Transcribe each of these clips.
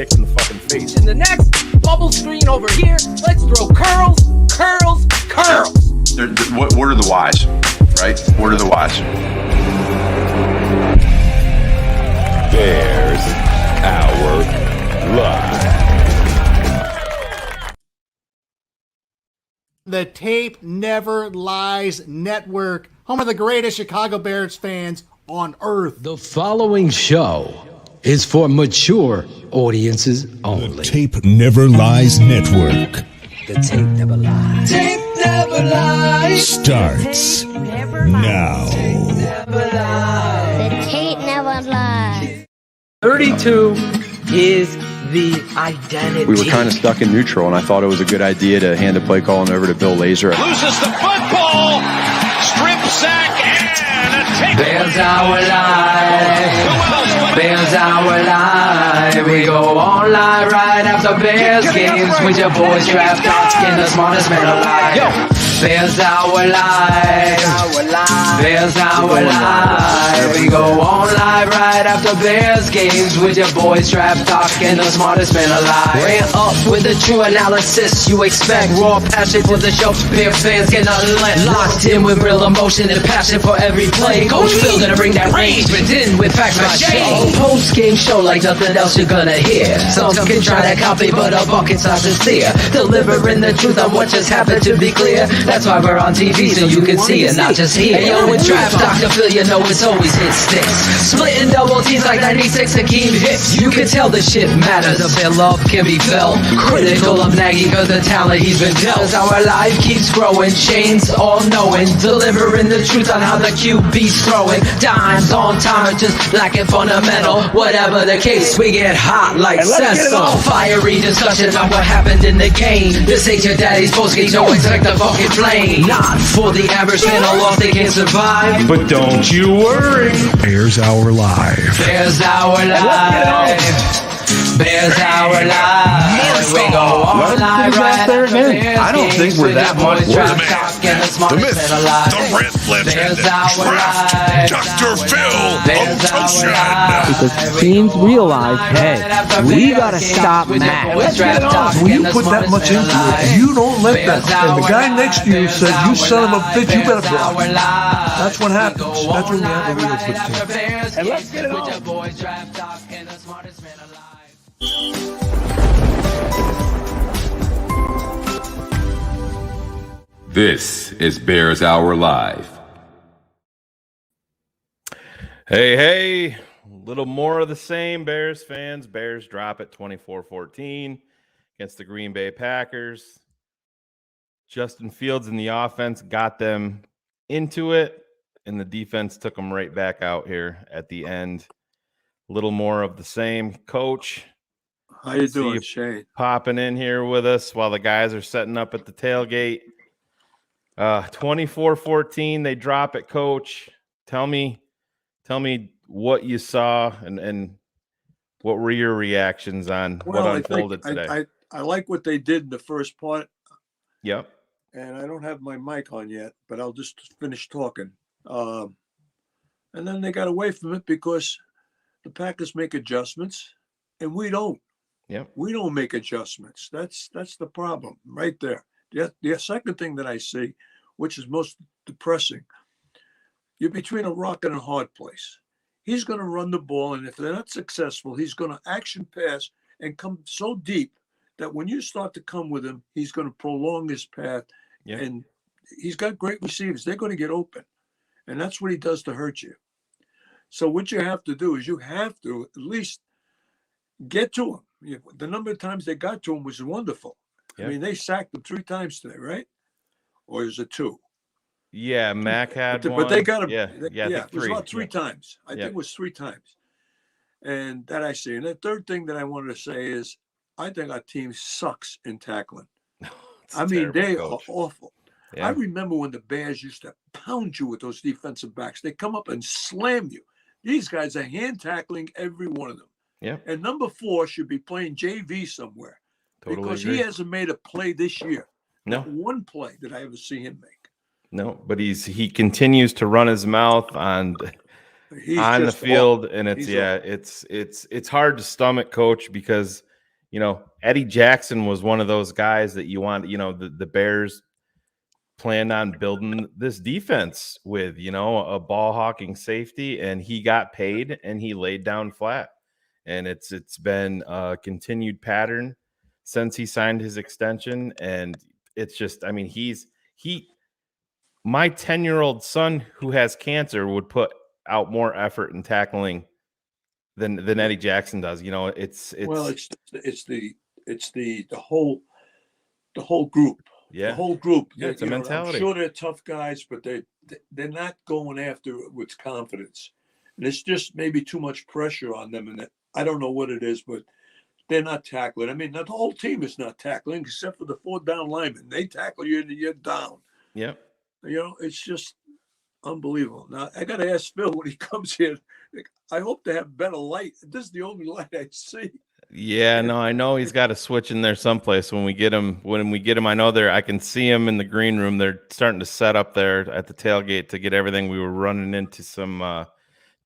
kicked in the fucking face. In the next bubble screen over here, let's throw curls. What are the whys, right? What are the whys? There's our live. The Tape Never Lies Network, home of the greatest Chicago Bears fans on earth. The following show is for mature audiences only. The Tape Never Lies Network. The Tape Never Lies. Tape never lies. Starts now. The tape never lies. 32 is the identity. We were kind of stuck in neutral, and I thought it was a good idea to hand the play calling over to Bill Lazor. Loses the football, strip sack, and a take. Bears our life. Bears our life. We go on live right after Bears games with your boys draft talking the smartest man alive. Yo, Bears our life. Bears our life. We go on live right after Bears games with your boys draft talking the smartest man alive. Ran up with a true analysis. You expect raw passion for the show. Bear fans get nothing less. Locked in with real emotion and passion for every play. Coach Phil gonna bring that range, but in with facts by shade. Post game show like nothing else you're gonna hear. Some can try to copy, but a bucket's not sincere. Delivering the truth on what just happened to be clear. That's why we're on TV so you can see it, not just hear. Hey, yo, with Draft Dr. Phil, you know it's always hit sticks. Splitting double teams like 96 Hakeem hits. You can tell the shit matters. Their love can be felt. Critical of Nagy cause the talent he's been dealt. As our life keeps growing, Shane's all knowing. Delivering the truth on how the QB's throwing. Dimes on time, just lacking fundamental. Whatever the case, we get hot like Cecil. Fiery discussion about what happened in the game. This ain't your daddy's postgame, so expect the fucking flame. Not for the average fan, a loss they can't survive. But don't you worry. Bears Our Live. Bears our life. Bears our life. We go on live right after Bears I don't think we're that much worse. The myth, the red legend, Dr. Phil Ototion. Because teams realize, hey, we gotta stop Matt. When you put that much into it, you don't let that. And the guy next to you said, "You son of a bitch, you better block." That's what happens. That's when you have a real good team. And let's get it on. This is Bears Hour Live. Hey, a little more of the same, Bears fans. Bears drop it 24-14 against the Green Bay Packers. Justin Fields in the offense got them into it, and the defense took them right back out here at the end. A little more of the same. Coach, How you doing, Shane? popping in here with us while the guys are setting up at the tailgate. 24-14, they drop it, Coach. Tell me what you saw and what were your reactions on what unfolded today. I like what they did in the first part. Yep. And I don't have my mic on yet, but I'll just finish talking. And then they got away from it because the Packers make adjustments and we don't. Yep. We don't make adjustments. That's the problem right there. The second thing that I see, which is most depressing, you're between a rock and a hard place. He's going to run the ball, and if they're not successful, he's going to action pass and come so deep that when you start to come with him, he's going to prolong his path. Yep. And he's got great receivers. They're going to get open, and that's what he does to hurt you. So what you have to do is you have to at least get to him. The number of times they got to him was wonderful. Yep. I mean, they sacked him 3 times today, right? Or is it 2? Yeah, Mac had one. But they got him. Yeah, it was about 3 times. I think it was 3 times. And that I see. And the third thing that I wanted to say is I think our team sucks in tackling. I mean, they are awful. Yeah. I remember when the Bears used to pound you with those defensive backs. They come up and slam you. These guys are hand tackling every one of them. Yeah. And number 4 should be playing JV somewhere. Totally because agree. He hasn't made a play this year. No. Not one play did I ever see him make. No, but he continues to run his mouth on the field, and it's hard to stomach, Coach, because Eddie Jackson was one of those guys that you want, the Bears planned on building this defense with, a ball hawking safety, and he got paid and he laid down flat. And it's been a continued pattern since he signed his extension. And it's just, I mean, my 10-year-old son who has cancer would put out more effort in tackling than Eddie Jackson does. It's the whole group. Yeah. The whole group. Yeah, it's a mentality. I'm sure they're tough guys, but they're not going after it with confidence. And it's just maybe too much pressure on them. And I don't know what it is, but they're not tackling. I mean, the whole team is not tackling except for the 4 down linemen. They tackle you and you're down. Yep. It's just unbelievable. Now, I got to ask Phil when he comes here, I hope to have better light. This is the only light I see. Yeah, no, I know he's got a switch in there someplace. When we get him, I know I can see him in the green room. They're starting to set up there at the tailgate to get everything. We were running into some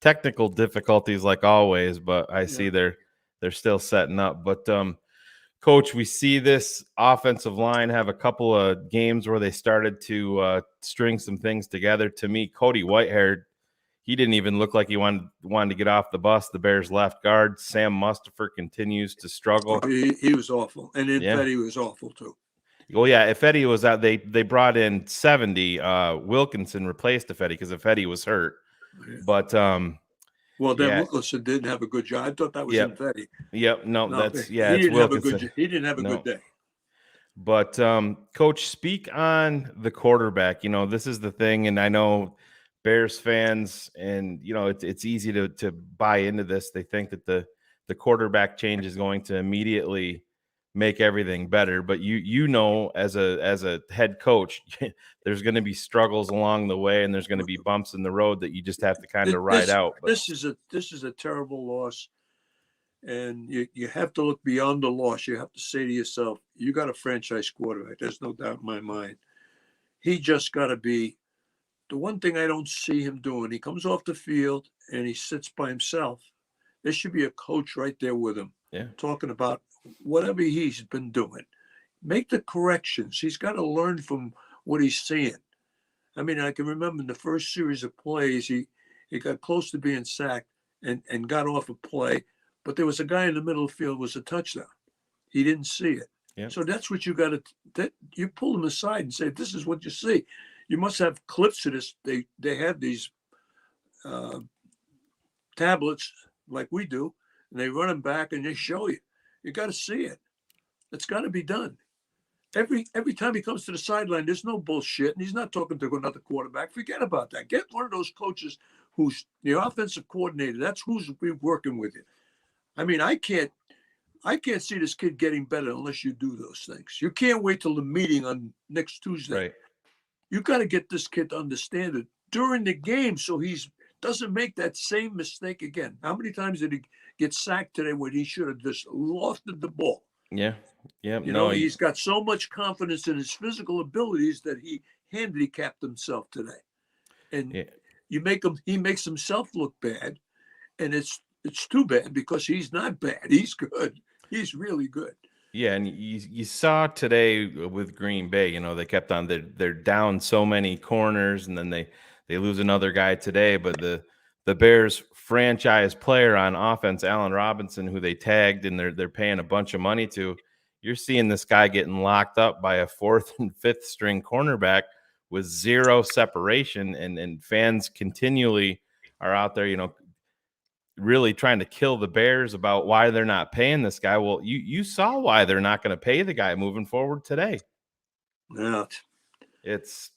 technical difficulties like always, but I see they're still setting up. But Coach, we see this offensive line have a couple of games where they started to string some things together. To me, Cody White, he didn't even look like he wanted to get off the bus. The Bears left guard, Sam Mustipher, continues to struggle. He was awful. And then Fetty was awful too. Well, yeah, if Fetty was out, they brought in 70. Wilkinson replaced Fetty because Fetty was hurt. Yeah. But Wilkinson didn't have a good job. I thought that was Fetty. Yep, no, that's he didn't Wilkinson. He didn't have a good day. But Coach, speak on the quarterback. This is the thing, and I know Bears fans, and it's easy to buy into this. They think that the quarterback change is going to immediately make everything better, but as a head coach, there's going to be struggles along the way, and there's going to be bumps in the road that you just have to kind of ride out. But this is a terrible loss, and you have to look beyond the loss. You have to say to yourself, you got a franchise quarterback. There's no doubt in my mind. He just got to be. The one thing I don't see him doing, he comes off the field and he sits by himself. There should be a coach right there with him, talking about whatever he's been doing. Make the corrections. He's got to learn from what he's seeing. I mean, I can remember in the first series of plays, he got close to being sacked and got off a play, but there was a guy in the middle of the field, was a touchdown. He didn't see it. Yep. So that's what you got to, you pull him aside and say, this is what you see. You must have clips of this. They have these tablets like we do, and they run them back and they show you. You got to see it. It's got to be done. Every time he comes to the sideline, there's no bullshit, and he's not talking to another quarterback. Forget about that. Get one of those coaches who's the offensive coordinator. That's who's working with you. I mean, I can't see this kid getting better unless you do those things. You can't wait till the meeting on next Tuesday. Right. You got to get this kid to understand it during the game so he doesn't make that same mistake again. How many times did he get sacked today when he should have just lofted the ball? Yeah. He's got so much confidence in his physical abilities that he handicapped himself today. And he makes himself look bad. And it's too bad because he's not bad. He's good. He's really good. Yeah, and you saw today with Green Bay, they kept on, they're down so many corners, and then they lose another guy today. But the Bears franchise player on offense, Allen Robinson, who they tagged and they're paying a bunch of money to, you're seeing this guy getting locked up by a 4th and 5th string cornerback with zero separation, and fans continually are out there, really trying to kill the Bears about why they're not paying this guy. Well, you saw why they're not going to pay the guy moving forward today. Yeah, it's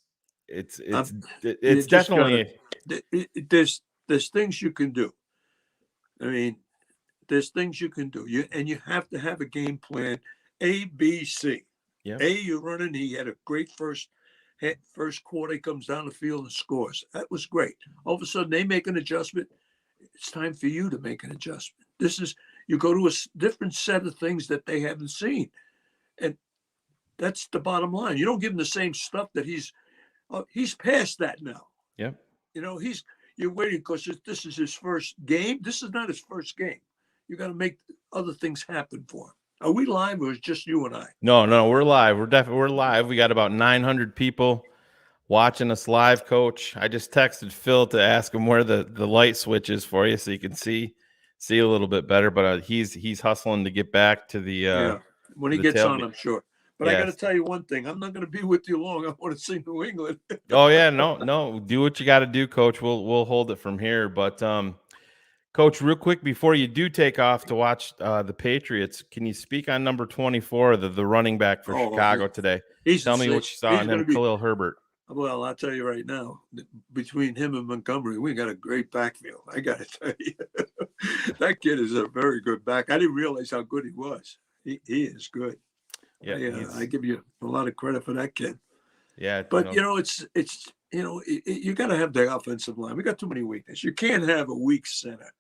definitely there's things you can do. I mean, there's things you can do. You have to have a game plan. A, B, C. Yeah. A, you're running. He had a great first quarter. He comes down the field and scores. That was great. All of a sudden, they make an adjustment. It's time for you to make an adjustment. You go to a different set of things that they haven't seen. And that's the bottom line. You don't give him the same stuff that he's past that now. Yeah. You're waiting because this is his first game. This is not his first game. You got to make other things happen for him. Are we live or is it just you and I? No, we're live. We're live. We got about 900 people watching us live, Coach. I just texted Phil to ask him where the light switch is for you so you can see a little bit better. But he's hustling to get back to the when he gets on, I'm sure. But I got to tell you one thing. I'm not going to be with you long. I want to see New England. Oh yeah, no. Do what you got to do, Coach. We'll hold it from here. But Coach, real quick before you do take off to watch the Patriots, can you speak on number 24, the running back for Chicago today? Tell me what you saw in him, Khalil Herbert. Well, I'll tell you right now, between him and Montgomery, we got a great backfield. I got to tell you, that kid is a very good back. I didn't realize how good he was. He is good. Yeah, I give you a lot of credit for that kid. Yeah, but it's you got to have the offensive line. We got too many weaknesses. You can't have a weak center.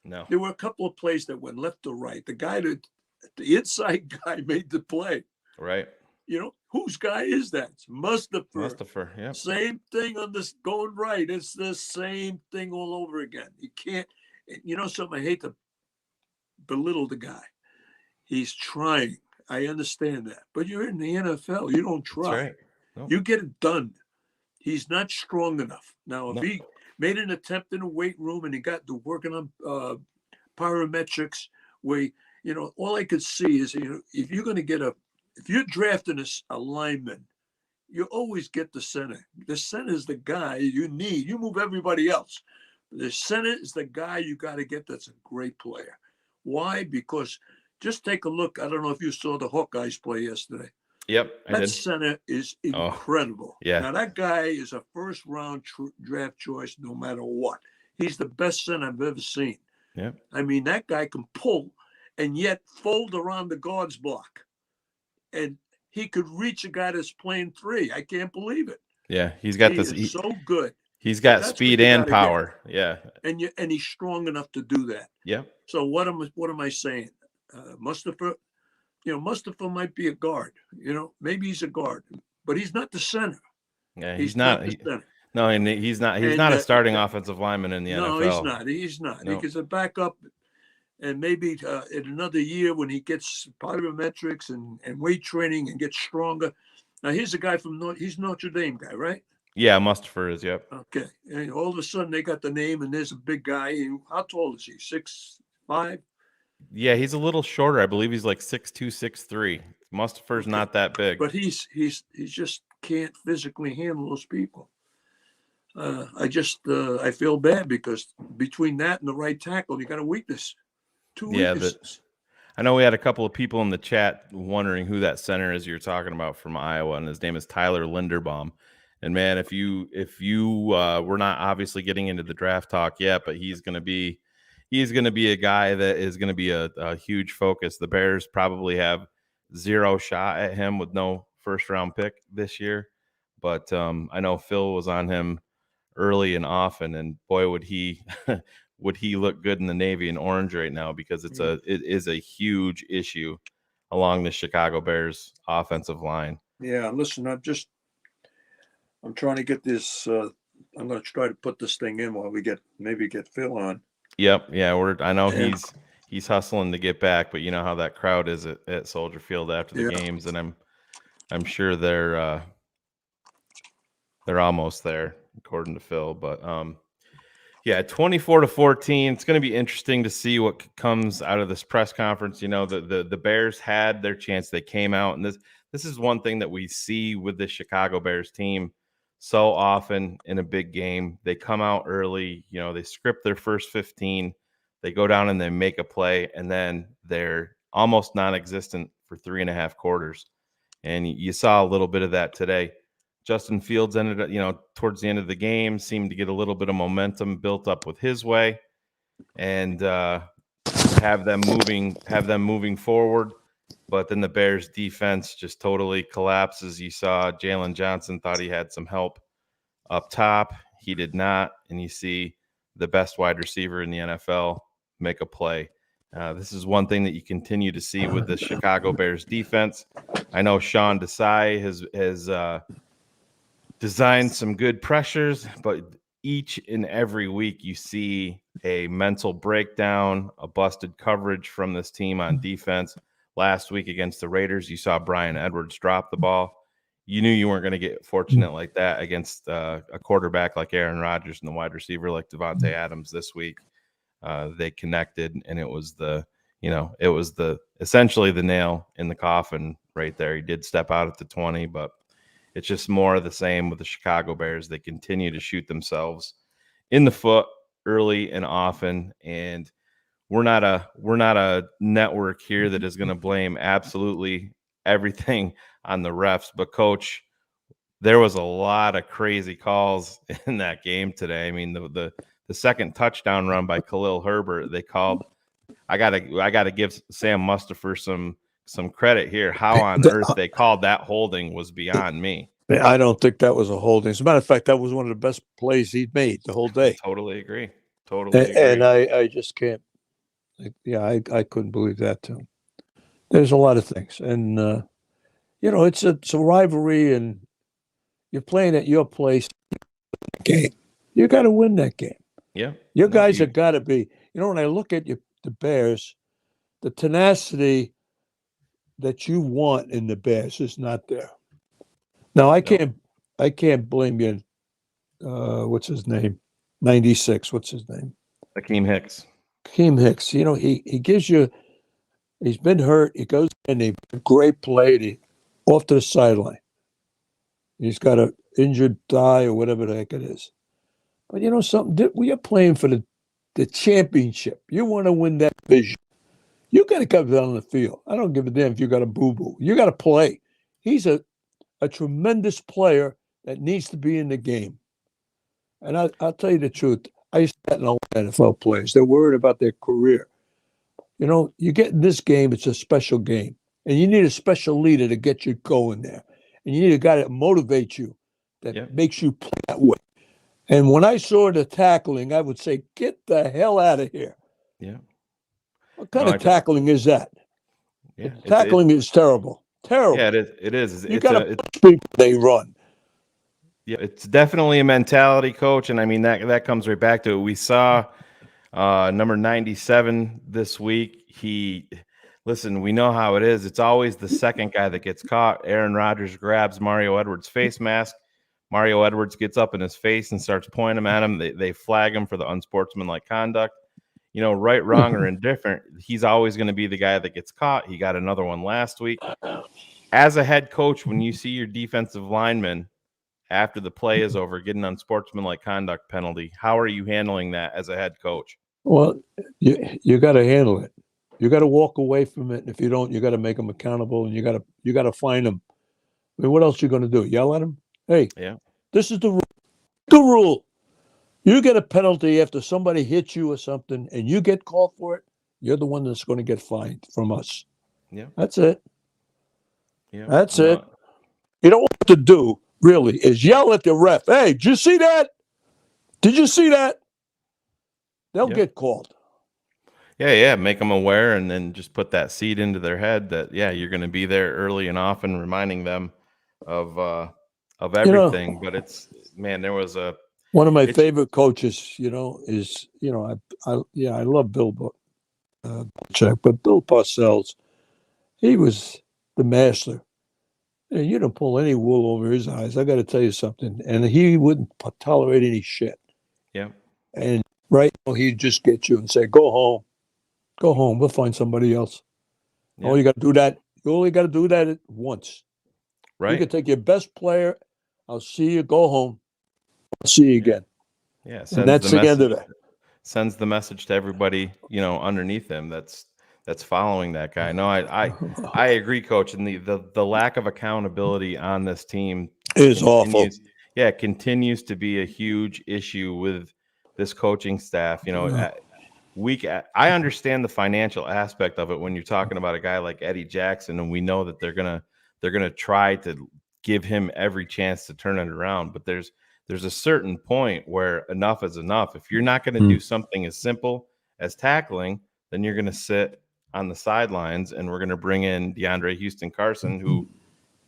No. There were a couple of plays that went left to right. The inside guy made the play. Right. Whose guy is that? It's Mustapher, yeah. Same thing on this going right. It's the same thing all over again. You can't, something, I hate to belittle the guy. He's trying. I understand that. But you're in the NFL. You don't try. That's right. Nope. You get it done. He's not strong enough. Now, if he made an attempt in a weight room and he got to working on parametrics where, all I could see is, if you're going to if you're drafting a lineman, you always get the center. The center is the guy you need. You move everybody else. The center is the guy you got to get that's a great player. Why? Because just take a look. I don't know if you saw the Hawkeyes play yesterday. Yep, that center is incredible. Yeah. Now, that guy is a first-round draft choice no matter what. He's the best center I've ever seen. Yeah. I mean, that guy can pull and yet fold around the guard's block. And he could reach a guy that's playing three. I can't believe it. Yeah, he's got this. He's so good. He's got speed and power. Yeah. And he's strong enough to do that. Yeah. So what am I saying? Mustapher might be a guard. Maybe he's a guard, but he's not the center. Yeah, he's not. No, and he's not. He's not a starting offensive lineman in the NFL. No, he's not. He gets a backup, and maybe in another year when he gets plyometrics and weight training and gets stronger. Now here's a guy he's Notre Dame guy, right? Yeah, Mustapher is. Yep. Okay, and all of a sudden they got the name, and there's a big guy. How tall is he? 6'5"? Yeah, he's a little shorter. I believe he's like 6'2", 6'3". Mustapher's not that big. But he just can't physically handle those people. I feel bad because between that and the right tackle, you got a weakness. Two weaknesses. I know we had a couple of people in the chat wondering who that center is you're talking about from Iowa, and his name is Tyler Linderbaum. And man, if you we're not obviously getting into the draft talk yet, but he's going to be a guy that is going to be a huge focus. The Bears probably have zero shot at him with no first-round pick this year. But I know Phil was on him early and often, and boy, would he look good in the navy and orange right now, because it is a huge issue along the Chicago Bears offensive line. Yeah, listen, I'm trying to get this. I'm going to try to put this thing in while we maybe get Phil on. Yep. Yeah. I know he's hustling to get back, but you know how that crowd is at Soldier Field after the games, and I'm sure they're almost there, according to Phil. But 24-14. It's going to be interesting to see what comes out of this press conference. The Bears had their chance. They came out, and this is one thing that we see with the Chicago Bears team so often in a big game. They come out early, they script their first 15, they go down and they make a play, and then they're almost non-existent for 3.5 quarters. And you saw a little bit of that today. Justin Fields ended up, towards the end of the game, seemed to get a little bit of momentum built up with his way, and have them moving forward. But then the Bears defense just totally collapses. You saw Jalen Johnson thought he had some help up top. He did not. And you see the best wide receiver in the NFL make a play. This is one thing that you continue to see with the Chicago Bears defense. I know Sean Desai has designed some good pressures, but each and every week you see a mental breakdown, a busted coverage from this team on defense. last week against the Raiders. You saw Brian Edwards drop the ball. You knew you weren't going to get fortunate like that against a quarterback like Aaron Rodgers and the wide receiver like Devontae Adams this week. They connected, and it was essentially the nail in the coffin right there. He did step out at the 20, but it's just more of the same with the Chicago Bears. They continue to shoot themselves in the foot early and often, and we're not a network here that is going to blame absolutely everything on the refs. But Coach, there was a lot of crazy calls in that game today. I mean, the second touchdown run by Khalil Herbert, they called. I gotta give Sam Mustipher some credit here. How on earth they called that holding was beyond me. I don't think that was a holding. As a matter of fact, that was one of the best plays he'd made the whole day. Totally agree. And I just can't. Yeah, I couldn't believe that too. There's a lot of things, and it's a rivalry, and you're playing at your place. Game, you got to win that game. Yeah, your guys have got to be. When I look at the Bears, the tenacity that you want in the Bears is not there. Now I can't blame you. What's his name? 96. What's his name? Akeem Hicks. Akeem Hicks. He gives you. He's been hurt. He goes in. He great play. Off to the sideline. He's got an injured thigh or whatever the heck it is. But something. We are playing for the championship. You want to win that division. You got to come down on the field. I don't give a damn if you got a boo-boo. You got to play. He's a tremendous player that needs to be in the game. And I'll tell you the truth. I used to know NFL players. They're worried about their career. You get in this game, it's a special game. And you need a special leader to get you going there. And you need a guy that motivates you, that makes you play that way. And when I saw the tackling, I would say, get the hell out of here. Yeah. What kind of tackling is that? Yeah, tackling is terrible. Terrible. Yeah, it is. You got to push people, they run. Yeah, it's definitely a mentality, Coach. And I mean, that comes right back to it. We saw number 97 this week. We know how it is. It's always the second guy that gets caught. Aaron Rodgers grabs Mario Edwards' face mask. Mario Edwards gets up in his face and starts pointing at him. They flag him for the unsportsmanlike conduct. Right, wrong, or indifferent, he's always going to be the guy that gets caught. He got another one last week. As a head coach, when you see your defensive lineman after the play is over get an unsportsmanlike conduct penalty, how are you handling that as a head coach? Well, you got to handle it. You got to walk away from it. And if you don't, you got to make them accountable, and you got to fine them. I mean, what else are you going to do? Yell at them? Hey, this is the rule. The rule. You get a penalty after somebody hits you or something, and you get called for it. You're the one that's going to get fined from us. Yeah, that's it. Yeah, that's it. You know what to do, really, is yell at the ref. Hey, did you see that? Did you see that? They'll get called. Yeah. Make them aware, and then just put that seed into their head that you're going to be there early and often, reminding them of everything. But there was one of my favorite coaches. Is I love Bill Belichick, but Bill Parcells, he was the master. And you don't pull any wool over his eyes. I got to tell you something. And he wouldn't tolerate any shit. Yeah. And he'd just get you and say, go home. Go home. We'll find somebody else. Yeah. Oh, you got to do that. You only got to do that once. Right. You can take your best player. I'll see you. Go home. I'll see you again. Yeah. And that's the end of it. Sends the message to everybody, underneath him that's following that guy. No, I agree, Coach. And the lack of accountability on this team is awful. Yeah, it continues to be a huge issue with this coaching staff. I understand the financial aspect of it when you're talking about a guy like Eddie Jackson, and we know that they're gonna try to give him every chance to turn it around. But there's a certain point where enough is enough. If you're not going to do something as simple as tackling, then you're going to sit on the sidelines, and we're going to bring in DeAndre Houston Carson, who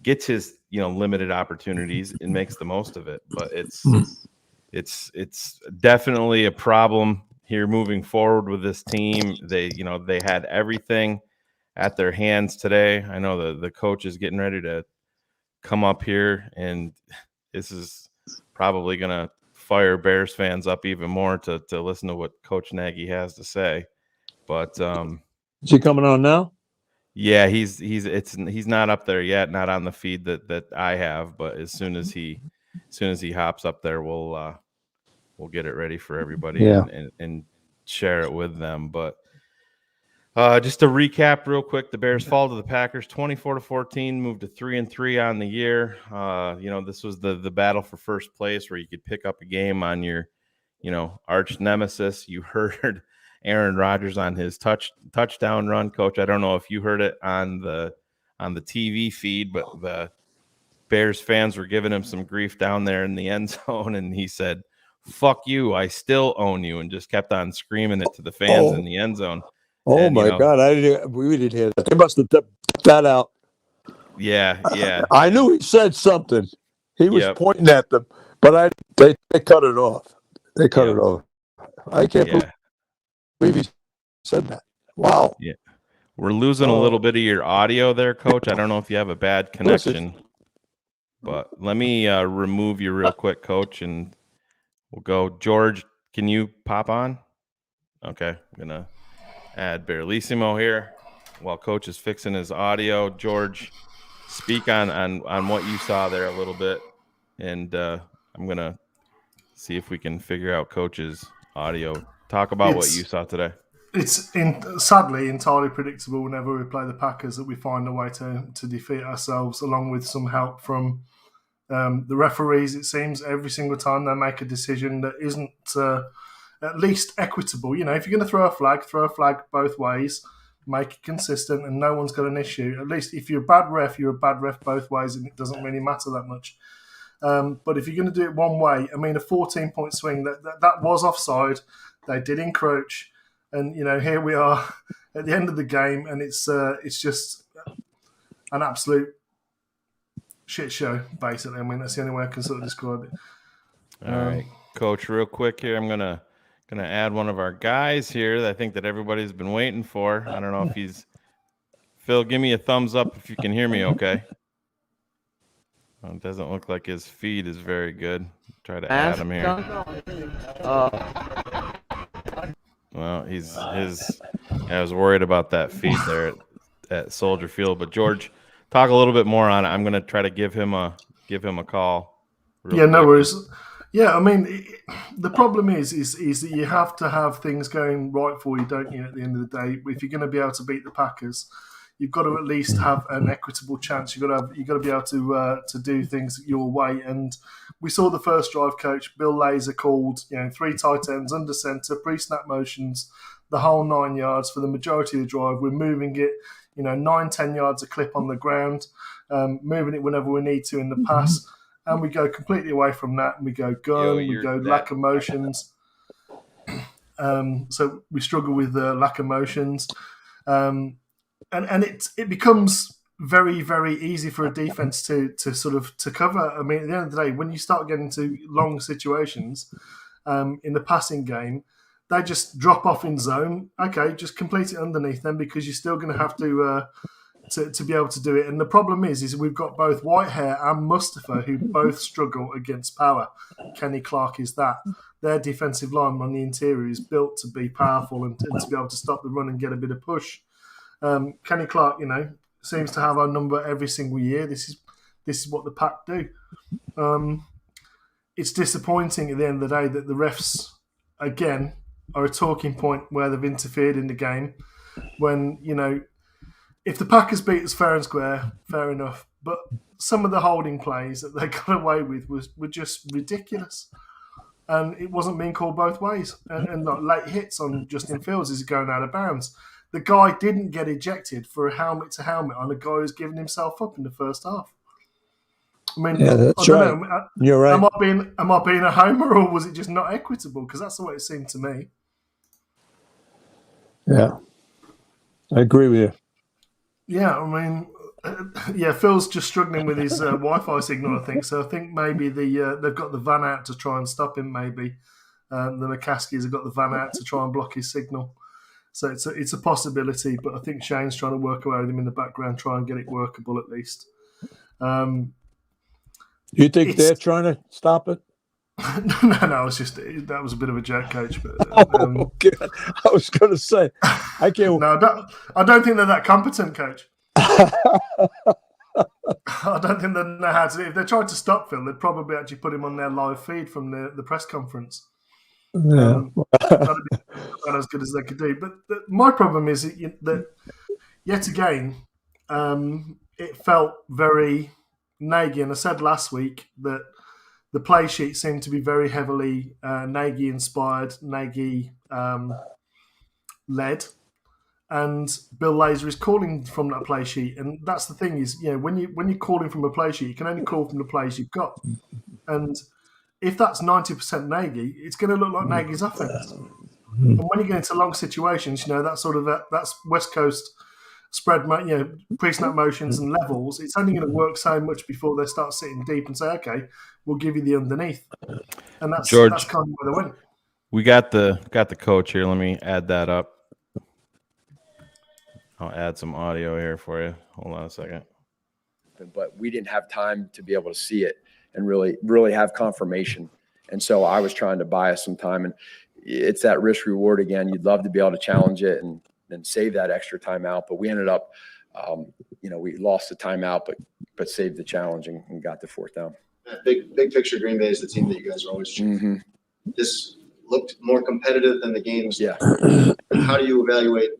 gets his limited opportunities and makes the most of it. But it's definitely a problem here moving forward with this team. They had everything at their hands today. I know the coach is getting ready to come up here, and this is probably going to fire Bears fans up even more to listen to what Coach Nagy has to say. But is he coming on now? Yeah, he's not up there yet, not on the feed that I have. But as soon as he hops up there, we'll get it ready for everybody and share it with them. But just to recap real quick, the Bears fall to the Packers 24-14, moved to 3-3 on the year. This was the battle for first place where you could pick up a game on your, arch nemesis. You heard Aaron Rodgers on his touchdown run, Coach. I don't know if you heard it on the TV feed, but the Bears fans were giving him some grief down there in the end zone, and he said, "Fuck you, I still own you," and just kept on screaming it to the fans in the end zone. Oh, and, my God. We didn't hear that. They must have put that out. Yeah. I knew he said something. He was pointing at them, but they cut it off. They cut it off. I can't believe he said that. Wow. Yeah. We're losing a little bit of your audio there, Coach. I don't know if you have a bad connection, but let me remove you real quick, Coach, and we'll go. George, can you pop on? Okay. I'm going to add Barrelissimo here while Coach is fixing his audio. George, speak on what you saw there a little bit, and I'm going to see if we can figure out Coach's audio. Talk about what you saw today. It's sadly entirely predictable whenever we play the Packers that we find a way to defeat ourselves, along with some help from the referees. It seems every single time they make a decision that isn't at least equitable. If you're going to throw a flag both ways, make it consistent, and no one's got an issue. At least if you're a bad ref, you're a bad ref both ways, and it doesn't really matter that much. But if you're going to do it one way, a 14-point swing, that was offside. They did encroach. And, here we are at the end of the game, and it's just an absolute shit show, basically. That's the only way I can sort of describe it. All right, Coach, real quick here, I'm gonna add one of our guys here that I think that everybody's been waiting for. I don't know if he's Phil. Give me a thumbs up if you can hear me. Okay. Well, it doesn't look like his feed is very good. Try to add him here. Well, I was worried about that feed there at Soldier Field. But George, talk a little bit more on it. I'm going to try to give him a call. Yeah, no worries. Yeah, the problem is that you have to have things going right for you, don't you? At the end of the day, if you're going to be able to beat the Packers, you've got to at least have an equitable chance. You've got to be able to do things your way. And we saw the first drive, Coach Bill Lazor called 3 tight ends under center, pre-snap motions, the whole 9 yards for the majority of the drive. We're moving it 9-10 yards a clip on the ground, moving it whenever we need to in the pass, and we go completely away from that, and we go lack of motions. So we struggle with lack of motions. And it becomes very, very easy for a defense to cover. At the end of the day, when you start getting to long situations in the passing game, they just drop off in zone. Okay, just complete it underneath them, because you're still going to have to be able to do it. And the problem is we've got both Whitehair and Mustafa who both struggle against power. Kenny Clark is that. Their defensive line on the interior is built to be powerful and to be able to stop the run and get a bit of push. Kenny Clark, seems to have our number every single year. This is what the Pack do. It's disappointing at the end of the day that the refs, again, are a talking point where they've interfered in the game. When, if the Packers beat us fair and square, fair enough. But some of the holding plays that they got away with were just ridiculous. And it wasn't being called both ways. And like late hits on Justin Fields is going out of bounds. The guy didn't get ejected for a helmet-to-helmet on a guy who's given himself up in the first half. Yeah, that's right. You're right. Am I being a homer, or was it just not equitable? Because that's the way it seemed to me. Yeah, I agree with you. Yeah, Phil's just struggling with his Wi-Fi signal, I think. So I think maybe they've got the van out to try and stop him. Maybe the McCaskies have got the van out to try and block his signal. So it's a possibility, but I think Shane's trying to work away with him in the background, try and get it workable at least. You think they're trying to stop it? No, it's just that was a bit of a joke, Coach. But good. I was going to say, I can't. No, I don't think they're that competent, Coach. I don't think they know how to do it. If they tried to stop Phil, they'd probably actually put him on their live feed from the press conference. Yeah. That'd be about as good as they could do. But my problem is that yet again, it felt very Nagy. And I said last week that the play sheet seemed to be very heavily Nagy inspired, Nagy led. And Bill Laser is calling from that play sheet, and that's the thing is, when you're calling from a play sheet, you can only call from the plays you've got. And if that's 90% Nagy, it's going to look like Nagy's offense. And when you get into long situations, that's sort of that's West Coast spread, pre-snap motions and levels. It's only going to work so much before they start sitting deep and say, okay, we'll give you the underneath, and that's George, that's kind of where they went. We got the coach here. Let me add that up. I'll add some audio here for you. Hold on a second. But we didn't have time to be able to see it and really have confirmation. And so I was trying to buy us some time. And it's that risk reward again. You'd love to be able to challenge it and save that extra timeout. But we ended up, we lost the timeout, but saved the challenge and got the fourth down. Big picture, Green Bay is the team that you guys are always choosing. Mm-hmm. This looked more competitive than the games. Yeah. How do you evaluate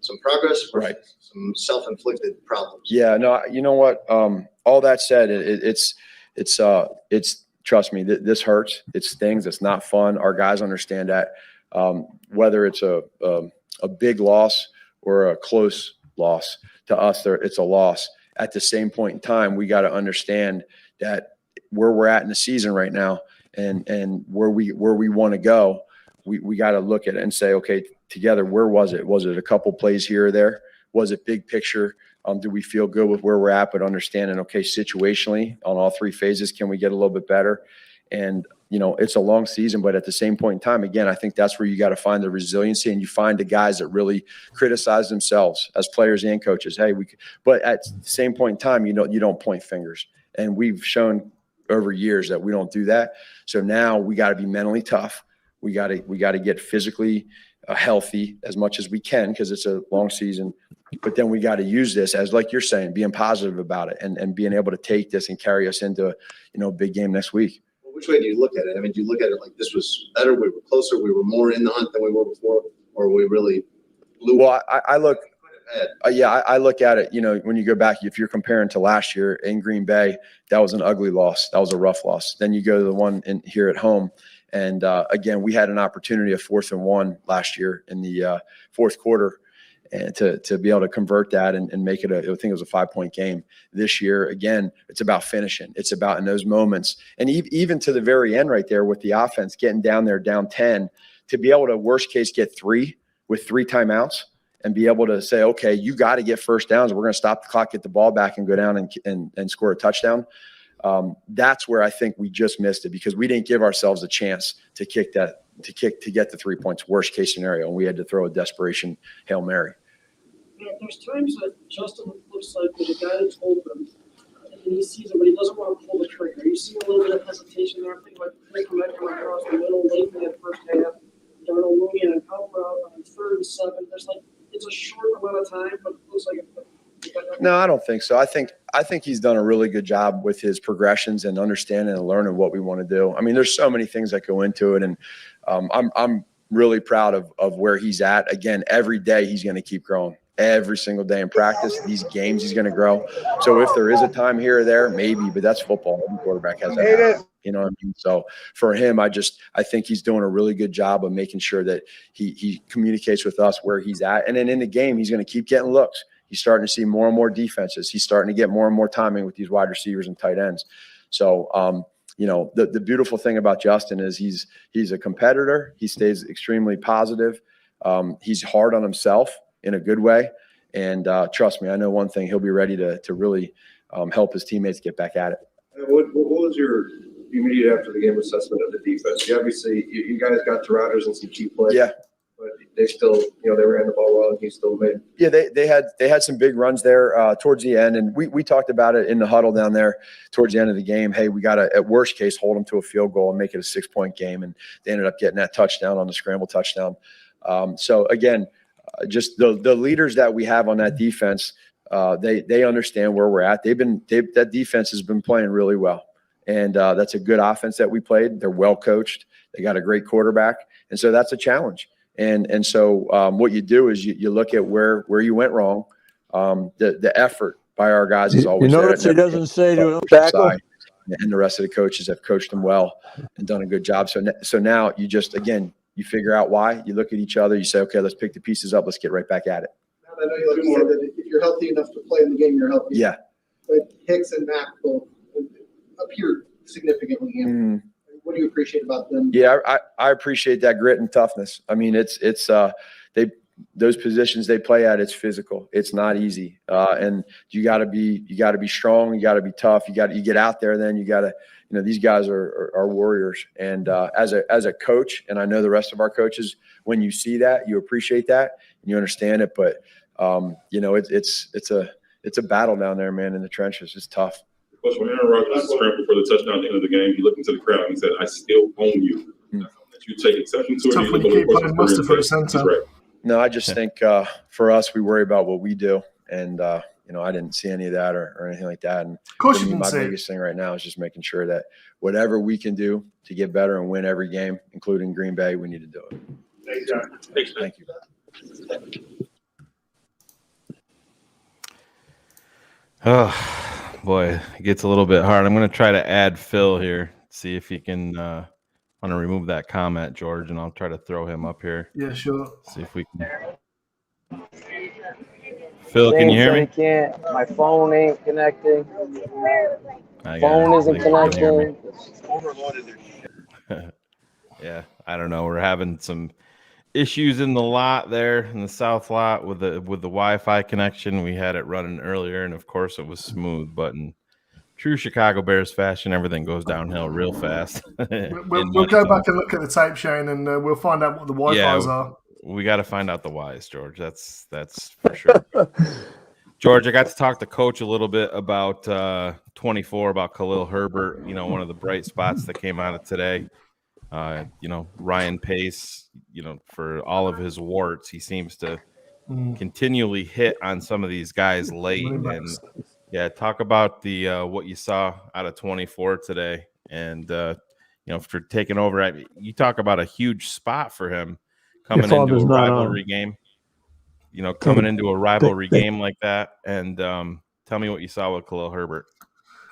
some progress or right. some self-inflicted problems? Yeah, no, you know what? All that said, it's trust me, this hurts. It stings. It's not fun. Our guys understand that. Whether it's a big loss or a close loss, to us, it's a loss. At the same point in time, we got to understand that where we're at in the season right now, and where we want to go, we got to look at it and say, okay, together, where was it? Was it a couple plays here or there? Was it big picture? Do we feel good with where we're at, but understanding, okay, situationally on all three phases, can we get a little bit better? And, it's a long season, but at the same point in time, again, I think that's where you got to find the resiliency, and you find the guys that really criticize themselves as players and coaches. Hey, but at the same point in time, you don't point fingers. And we've shown over years that we don't do that. So now we got to be mentally tough. We got to get physically healthy as much as we can, because it's a long season. But then we got to use this as, like you're saying, being positive about it and being able to take this and carry us into, a big game next week. Well, which way do you look at it? I mean, do you look at it like this was better, we were closer, we were more in the hunt than we were before, or we really blew? Well, I look I look at it, when you go back, if you're comparing to last year in Green Bay, that was an ugly loss. That was a rough loss. Then you go to the one here at home. And again, we had an opportunity of 4th and 1 last year in the fourth quarter, and to be able to convert that and make it I think it was a 5-point game. This year, again, it's about finishing. It's about in those moments. And even to the very end right there with the offense getting down there, down 10, to be able to worst case get 3 with 3 timeouts and be able to say, okay, you got to get first downs. We're going to stop the clock, get the ball back and go down and score a touchdown. That's where I think we just missed it, because we didn't give ourselves a chance to get the 3 points, worst case scenario, and we had to throw a desperation Hail Mary. Yeah, there's times that Justin looks like there's a guy that's open and he sees it, but he doesn't want to pull the trigger. You see a little bit of hesitation there. I think like making that come across the middle late in that first half. Darnell Mooney and an out route on 3rd and 7. There's it's a short amount of time, but it looks like No, I don't think so. I think he's done a really good job with his progressions and understanding and learning what we want to do. I mean, there's so many things that go into it, and I'm really proud of where he's at. Again, every day he's going to keep growing. Every single day in practice, these games he's going to grow. So if there is a time here or there, maybe, but that's football. Every quarterback has that. You know what I mean? So for him, I think he's doing a really good job of making sure that he communicates with us where he's at. And then in the game, he's going to keep getting looks. He's starting to see more and more defenses. He's starting to get more and more timing with these wide receivers and tight ends. So, the beautiful thing about Justin is he's a competitor. He stays extremely positive. He's hard on himself in a good way. And trust me, I know one thing, he'll be ready to really help his teammates get back at it. What was your immediate after the game assessment of the defense? You obviously, you guys got to Rodgers and some key plays. Yeah. But they still, they ran the ball well and he still made. Yeah, they had some big runs there towards the end, and we talked about it in the huddle down there towards the end of the game. Hey, we got to, at worst case, hold them to a field goal and make it a 6-point game, and they ended up getting that touchdown on the scramble touchdown. So again, just the leaders that we have on that defense, they understand where we're at. That defense has been playing really well, and that's a good offense that we played. They're well coached. They got a great quarterback, and so that's a challenge. And so what you do is you look at where you went wrong. The effort by our guys is always there. Notice he doesn't say to tackle. And the rest of the coaches have coached them well and done a good job. So now you just, again, you figure out why. You look at each other. You say, okay, let's pick the pieces up. Let's get right back at it. I know you like you said that if you're healthy enough to play in the game, you're healthy. Yeah. But Hicks and Mack both appear significantly hampered. What do you appreciate about them? Yeah, I appreciate that grit and toughness. I mean, it's those positions they play at, it's physical. It's not easy. And you got to be strong. You got to be tough. You get out there. Then you got to, these guys are warriors. And as a coach, and I know the rest of our coaches, when you see that, you appreciate that and you understand it. But it's a battle down there, man, in the trenches. It's tough. Coach, when Aaron Rodgers scrambled for the touchdown at the end of the game, he looked into the crowd and he said, "I still own you." That's something that you take exception to. Tough when you keep playing Mustafa for the center. Right. No, I just think for us, we worry about what we do, and I didn't see any of that or anything like that. And of course, my biggest thing right now is just making sure that whatever we can do to get better and win every game, including Green Bay, we need to do it. Thanks, John. Thank you. Oh, boy, it gets a little bit hard. I'm going to try to add Phil here, see if he can want to remove that comment, George, and I'll try to throw him up here. Yeah, sure. See if we can. Phil, can you hear me? Can't. My phone ain't connecting. Phone isn't connecting. Yeah, I don't know. We're having some issues in the lot there in the south lot with the Wi-Fi connection. We had it running earlier, and of course it was smooth. But in true Chicago Bears fashion, everything goes downhill real fast. We'll go back and look at the tape, Shane, and we'll find out what the Wi-Fi's are. We got to find out the whys, George. That's for sure. George, I got to talk to Coach a little bit about 24, about Khalil Herbert. One of the bright spots that came out of today. Ryan Pace, for all of his warts, he seems to continually hit on some of these guys late. And yeah, talk about the what you saw out of 24 today, and for taking over. You talk about a huge spot for him coming into a rivalry game. Coming into a rivalry game like that, and tell me what you saw with Khalil Herbert.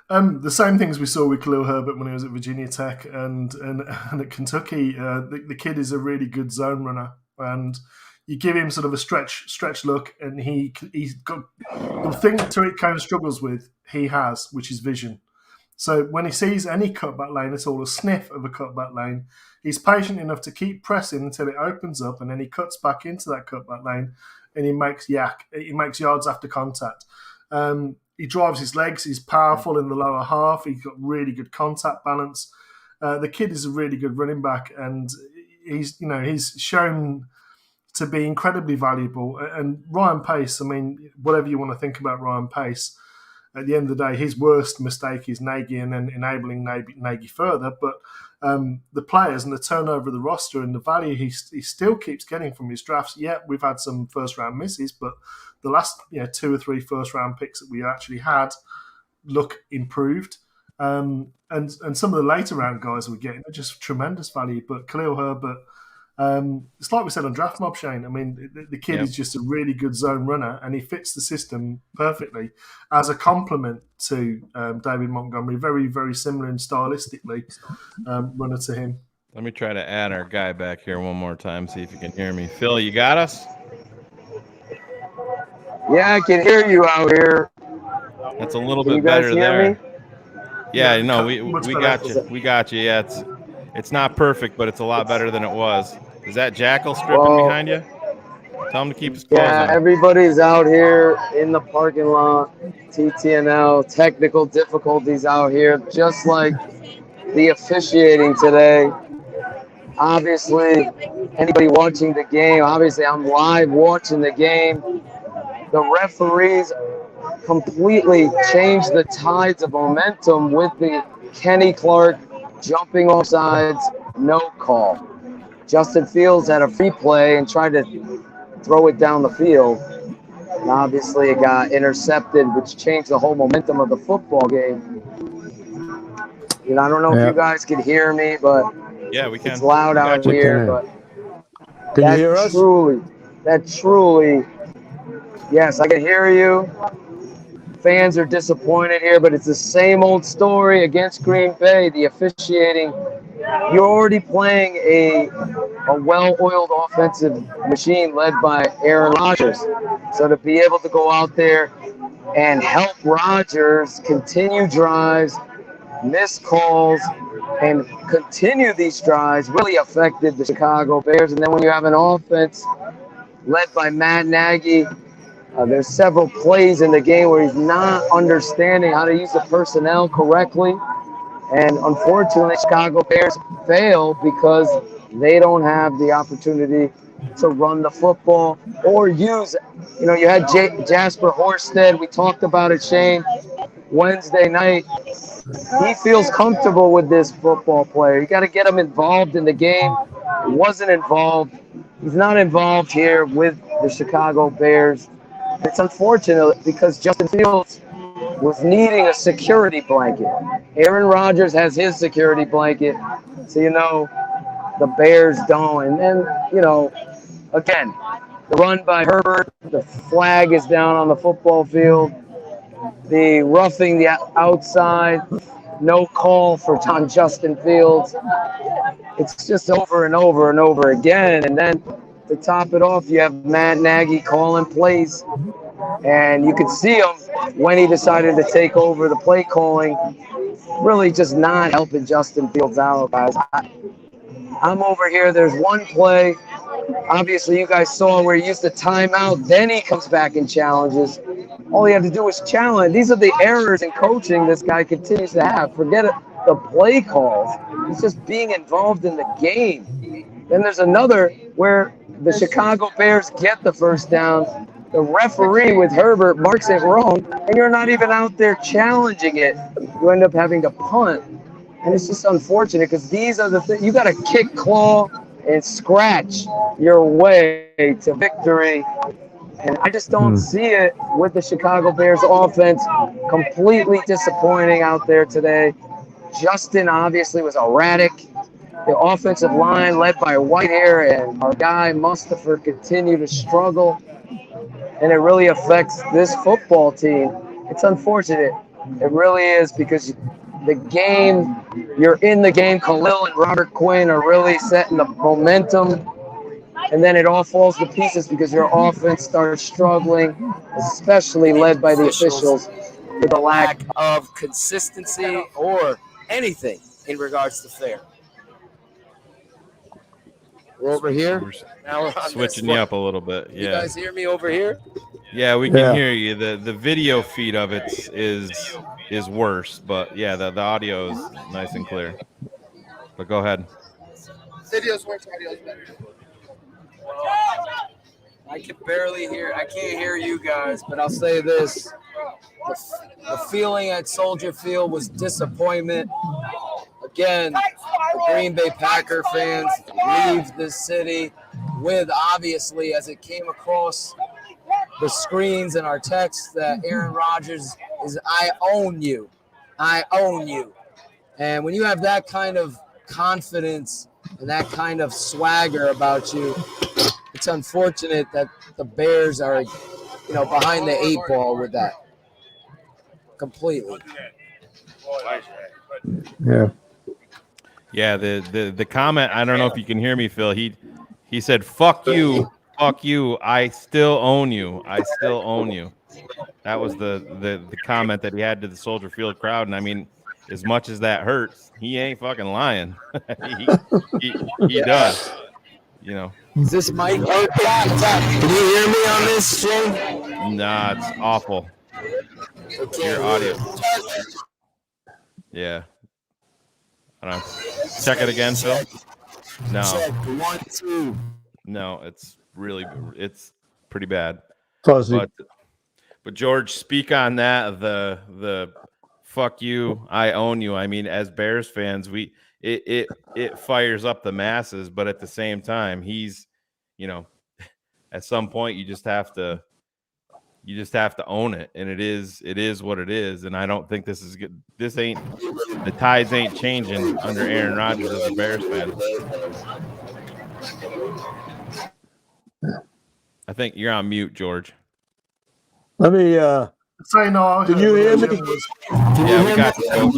The same things we saw with Khalil Herbert when he was at Virginia Tech and at Kentucky. The kid is a really good zone runner, and you give him sort of a stretch look, and he's got the thing Tariq Cohen struggles with. He has, which is vision. So when he sees any cutback lane at all, a sniff of a cutback lane, he's patient enough to keep pressing until it opens up, and then he cuts back into that cutback lane, and he makes yards after contact. He drives his legs. He's powerful in the lower half. He's got really good contact balance. The kid is a really good running back, and he's shown to be incredibly valuable. And Ryan Pace, whatever you want to think about Ryan Pace, at the end of the day, his worst mistake is Nagy and then enabling Nagy further. But the players and the turnover of the roster and the value he still keeps getting from his drafts. Yeah, we've had some first-round misses, but the last 2 or 3 first-round picks that we actually had look improved. And some of the later round guys we're getting are just tremendous value. But Khalil Herbert, it's like we said on Draft Mob, Shane. The kid is just a really good zone runner, and he fits the system perfectly as a complement to David Montgomery. Very, very similar and stylistically runner to him. Let me try to add our guy back here one more time, see if you can hear me. Phil, you got us? Yeah, I can hear you out here. That's a little bit better there. Me? Yeah, no, we got you. We got you. Yeah, it's not perfect, but it's a lot better than it was. Is that Jackal stripping behind you? Tell him to keep his clothes on. Yeah, everybody's out here in the parking lot. TTNL, technical difficulties out here, just like the officiating today. Obviously, anybody watching the game, obviously I'm live watching the game. The referees completely changed the tides of momentum with the Kenny Clark jumping off sides, no call. Justin Fields had a free play and tried to throw it down the field. And obviously it got intercepted, which changed the whole momentum of the football game. I don't know if you guys can hear me, but Yeah, we can. it's loud out here. But Can you hear us? That truly, yes, I can hear you. Fans are disappointed here, but it's the same old story against Green Bay. The officiating, you're already playing a well-oiled offensive machine led by Aaron Rodgers. So to be able to go out there and help Rodgers continue drives, miss calls, and continue these drives really affected the Chicago Bears. And then when you have an offense led by Matt Nagy, there's several plays in the game where he's not understanding how to use the personnel correctly. And unfortunately, Chicago Bears fail because they don't have the opportunity to run the football or use, you had Jasper Horsted. We talked about it, Shane, Wednesday night. He feels comfortable with this football player. You got to get him involved in the game. He wasn't involved. He's not involved here with the Chicago Bears. It's unfortunate because Justin Fields was needing a security blanket. Aaron Rodgers has his security blanket, so the Bears don't. And then, again, the run by Herbert, the flag is down on the football field. The roughing the outside, no call on Justin Fields. It's just over and over and over again. And then to top it off, you have Matt Nagy calling plays. And you could see him when he decided to take over the play calling, really just not helping Justin Fields out, guys. I'm over here. There's one play. Obviously, you guys saw where he used the timeout. Then he comes back and challenges. All you have to do is challenge. These are the errors in coaching this guy continues to have. Forget it, the play calls. He's just being involved in the game. Then there's another where the Chicago Bears get the first down. The referee with Herbert marks it wrong, and you're not even out there challenging it. You end up having to punt. And it's just unfortunate because these are the things. You got to kick, claw, and scratch your way to victory. And I just don't see it with the Chicago Bears offense. Completely disappointing out there today. Justin obviously was erratic. The offensive line led by Whitehair and our guy Mustafa continue to struggle. And it really affects this football team. It's unfortunate. It really is because the game, you're in the game. Khalil and Robert Quinn are really setting the momentum. And then it all falls to pieces because your offense starts struggling, especially led by the officials with a lack of consistency or anything in regards to fair. We're over here. Now we're on switching you up a little bit. Yeah. You guys hear me over here? Yeah, we can hear you. The video feed of it is worse, but yeah, the audio is nice and clear. But go ahead. Video's worse, audio's better. I can barely hear. I can't hear you guys, but I'll say this: the feeling at Soldier Field was disappointment. Again, the Green Bay Packer fans leave this city with, obviously, as it came across the screens and our texts, that Aaron Rodgers is "I own you, I own you," and when you have that kind of confidence and that kind of swagger about you, it's unfortunate that the Bears are, behind the eight ball with that. Completely. Yeah. Yeah, the comment, I don't know if you can hear me, Phil. He said, fuck you, I still own you. I still own you. That was the comment that he had to the Soldier Field crowd. And I mean, as much as that hurts, he ain't fucking lying. he does. Is this mic? Can you hear me on this, Shane? Nah, it's awful. Your audio. Yeah. I don't know. Check it again, Phil. No. Check 1, 2. No, it's pretty bad. Fuzzy. But George, speak on that. The fuck you, I own you. I mean, as Bears fans, it fires up the masses, but at the same time, he's, at some point you just have to own it, and it is what it is. And I don't think this is good. The tides ain't changing under Aaron Rodgers as a Bears fan. I think you're on mute, George. Let me saying no. Can you hear me? Yeah, we got you, Coach.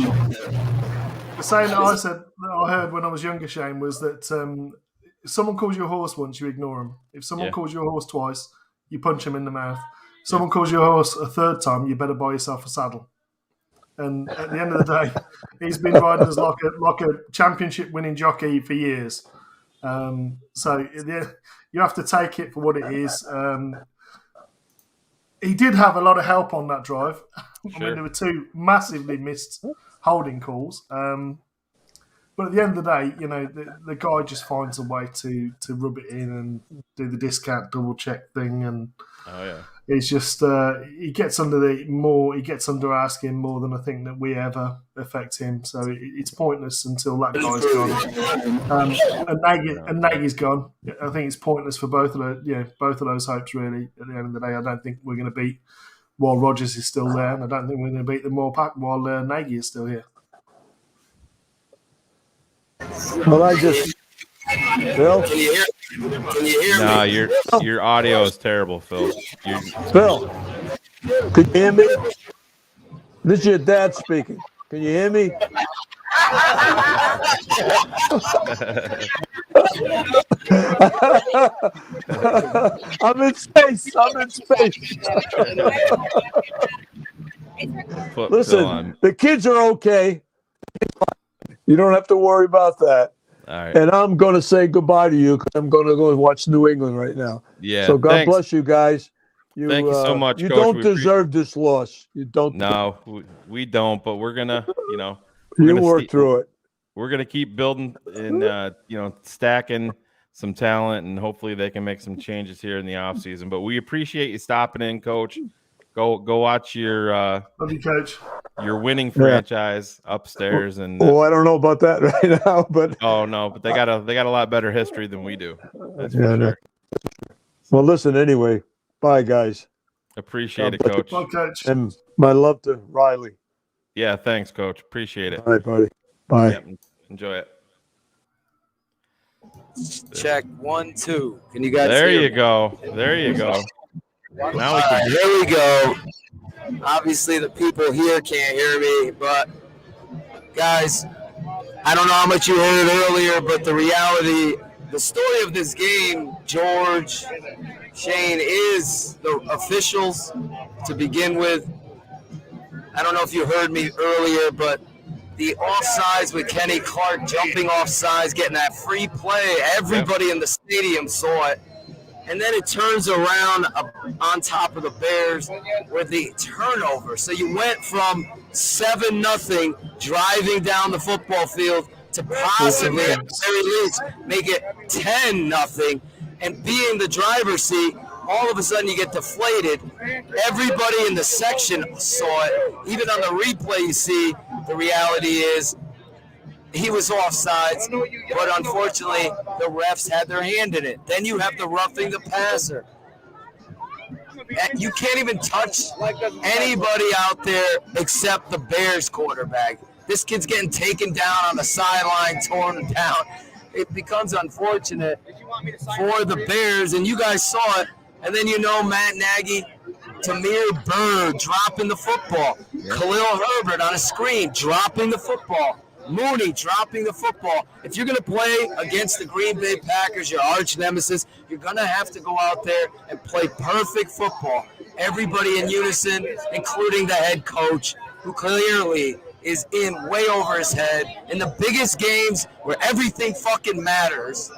The saying that I heard when I was younger, Shane, was that if someone calls you a horse once, you ignore them. If someone calls you a horse twice, you punch him in the mouth. If someone calls you a horse a third time, you better buy yourself a saddle. And at the end of the day, he's been riding as like a championship-winning jockey for years. So you have to take it for what it is. He did have a lot of help on that drive. Sure. I mean, there were 2 massively missed holding calls. But at the end of the day, the guy just finds a way to rub it in and do the discount double check thing. And it's just he gets under our skin more than I think that we ever affect him. So it's pointless until that guy's gone. And Nagy's gone. I think it's pointless for both of those hopes. Really, at the end of the day, I don't think we're going to beat while Rodgers is still there, and I don't think we're going to beat them while Nagy is still here. Well, Phil? Can you hear No, me? your audio is terrible, Phil. Phil, can you hear me? This is your dad speaking. Can you hear me? I'm in space. Listen, the kids are okay. You don't have to worry about that. All right. And I'm going to say goodbye to you because I'm going to go watch New England right now. Yeah. So God bless you guys. Thank you so much, You Coach. don't deserve this loss. You don't. No, we don't. But we're gonna, work through it. We're gonna keep building and stacking some talent, and hopefully they can make some changes here in the offseason. But we appreciate you stopping in, Coach. Go watch your love you, Coach. Your winning franchise upstairs. And I don't know about that right now, but but they got a lot better history than we do. That's for sure. No. Well, listen. Anyway, bye, guys. Appreciate it, Coach. Bye, Coach. And my love to Riley. Yeah, thanks, Coach. Appreciate it. All right, buddy. Bye. Yeah, enjoy it. Check 1, 2. Can you guys There hear you me? go. There you go. Now we can. Here we go. Obviously, the people here can't hear me, but guys, I don't know how much you heard earlier, but the story of this game, George, Shane, is the officials to begin with. I don't know if you heard me earlier, but the offsides with Kenny Clark jumping offsides, getting that free play, everybody in the stadium saw it. And then it turns around on top of the Bears with the turnover. So you went from 7-0 driving down the football field to possibly, at the very least, make it 10-0. And being the driver's seat, all of a sudden you get deflated. Everybody in the section saw it. Even on the replay you see, the reality is he was offsides, but unfortunately the refs had their hand in it. Then you have the roughing the passer. You can't even touch anybody out there except the Bears quarterback. This kid's getting taken down on the sideline, torn down. It becomes unfortunate for the Bears, and you guys saw it. And then Matt Nagy, Tamir Bird dropping the football. Khalil Herbert on a screen dropping the football. Mooney dropping the football. If you're going to play against the Green Bay Packers, your arch nemesis, you're going to have to go out there and play perfect football. Everybody in unison, including the head coach, who clearly is in way over his head in the biggest games where everything fucking matters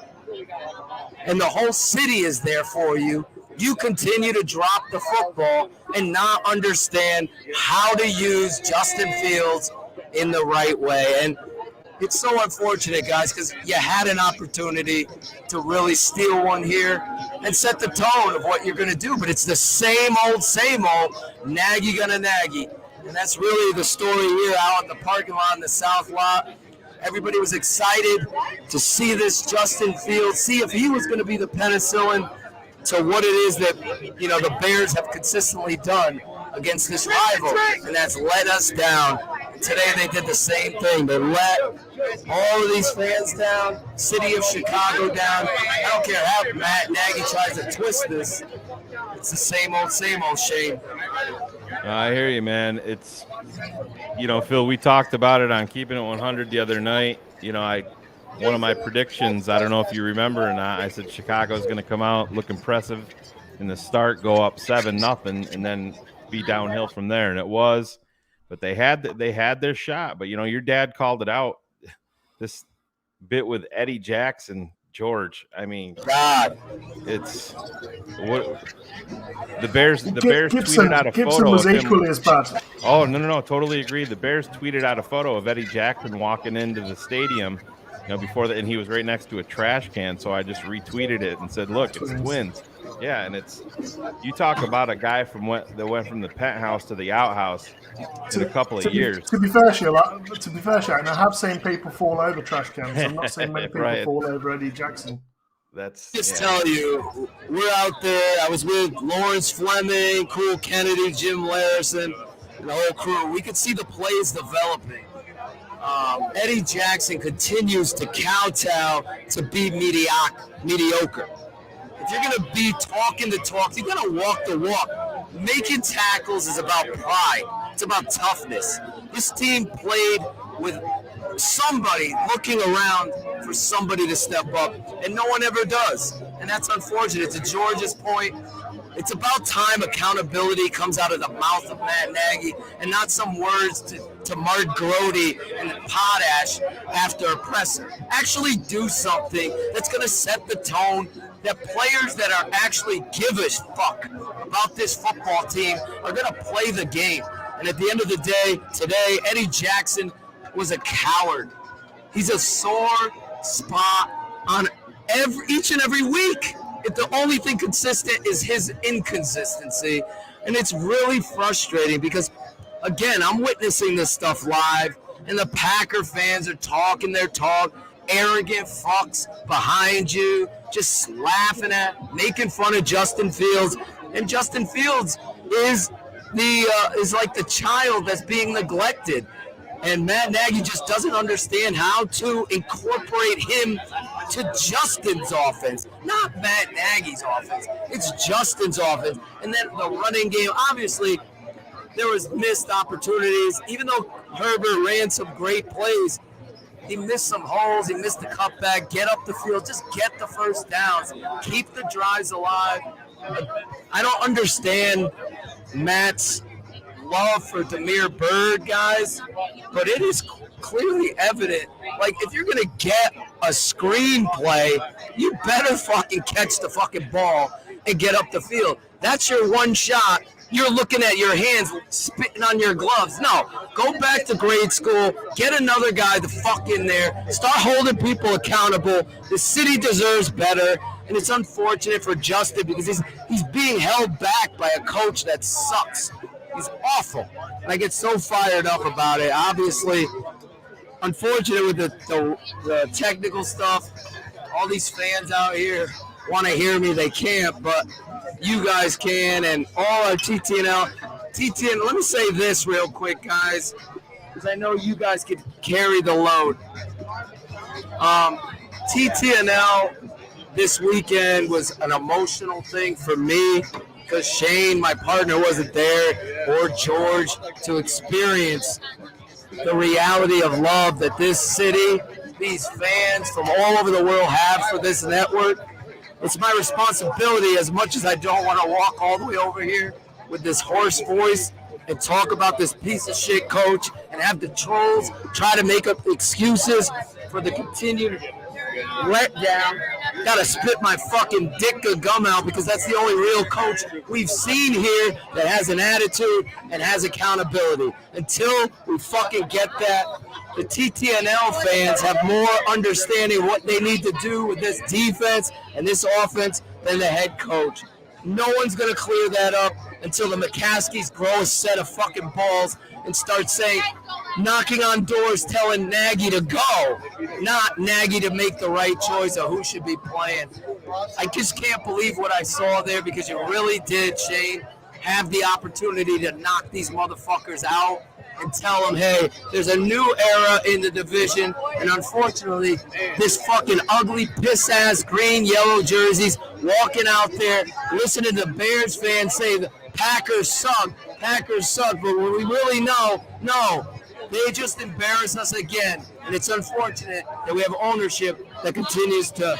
and the whole city is there for you. You continue to drop the football and not understand how to use Justin Fields in the right way. And It's so unfortunate, guys, because you had an opportunity to really steal one here and set the tone of what you're going to do. But it's the same old, Nagy gonna Nagy. And that's really the story here out in the parking lot in the South lot. Everybody was excited to see this Justin Fields, see if he was going to be the penicillin to what it is that, the Bears have consistently done against this rival, and that's let us down. And today they did the same thing. They let all of these fans down, city of Chicago down. I don't care how Matt Nagy tries to twist this. It's the same old, Shane. I hear you, man. It's, Phil, we talked about it on Keeping It 100 the other night. One of my predictions, I don't know if you remember or not, I said Chicago's going to come out, look impressive in the start, go up 7-0, and then be downhill from there. And it was, but they had their shot. But, your dad called it out, this bit with Eddie Jackson, George. I mean, God, it's what the Bears Gibson, tweeted out a Gibson photo was of equally him. as bad. Oh, no, totally agree. The Bears tweeted out a photo of Eddie Jackson walking into the stadium, before that, and he was right next to a trash can. So I just retweeted it and said, "Look, it's Twins." Yeah, and it's, you talk about a guy that went from the penthouse to the outhouse in a couple of years. To be fair, Shane, I have seen people fall over trash cans. I've not seen many people Right. fall over Eddie Jackson. Tell you, we're out there. I was with Lawrence Fleming, Cool Kennedy, Jim Larison, and the whole crew. We could see the plays developing. Eddie Jackson continues to kowtow to be mediocre. If you're going to be talking the talk, you got to walk the walk. Making tackles is about pride. It's about toughness. This team played with somebody looking around for somebody to step up, and no one ever does. And that's unfortunate. To George's point, it's about time accountability comes out of the mouth of Matt Nagy and not some words to Mark Grody and Potash after a presser. Actually do something that's going to set the tone that players that are actually give a fuck about this football team are going to play the game. And at the end of the day, today, Eddie Jackson was a coward. He's a sore spot on each and every week. If the only thing consistent is his inconsistency, and it's really frustrating because, again, I'm witnessing this stuff live, and the Packer fans are talking their talk, arrogant fucks behind you, just laughing making fun of Justin Fields, and Justin Fields is like the child that's being neglected. And Matt Nagy just doesn't understand how to incorporate him to Justin's offense, not Matt Nagy's offense. It's Justin's offense. And then the running game, obviously, there was missed opportunities. Even though Herbert ran some great plays, he missed some holes. He missed the cutback. Get up the field. Just get the first downs. Keep the drives alive. I don't understand Matt's love for Demir Bird, guys, but it is clearly evident. Like, if you're going to get a screenplay, you better fucking catch the fucking ball and get up the field. That's your one shot. You're looking at your hands, spitting on your gloves. No, go back to grade school, get another guy to fuck in there, start holding people accountable. The city deserves better, and it's unfortunate for Justin because he's being held back by a coach that sucks. He's awful. And I get so fired up about it. Obviously, unfortunate with the technical stuff. All these fans out here want to hear me. They can't, but you guys can. And all our TTNL. Let me say this real quick, guys, because I know you guys could carry the load. TTNL this weekend was an emotional thing for me, because Shane, my partner, wasn't there, or George, to experience the reality of love that this city, these fans from all over the world have for this network. It's my responsibility, as much as I don't want to walk all the way over here with this hoarse voice and talk about this piece of shit coach and have the trolls try to make up excuses for the continued letdown. gotta spit my fucking dick of gum out because that's the only real coach we've seen here that has an attitude and has accountability. Until we fucking get that, the TTNL fans have more understanding what they need to do with this defense and this offense than the head coach. No one's going to clear that up until the McCaskies grow a set of fucking balls and start saying, knocking on doors telling Nagy to go, not Nagy to make the right choice of who should be playing. I just can't believe what I saw there because you really did, Shane, have the opportunity to knock these motherfuckers out and tell them, hey, there's a new era in the division, and unfortunately, this fucking ugly, piss-ass green, yellow jerseys walking out there, listening to Bears fans say the Packers suck, but when we really know, no, they just embarrass us again, and it's unfortunate that we have ownership that continues to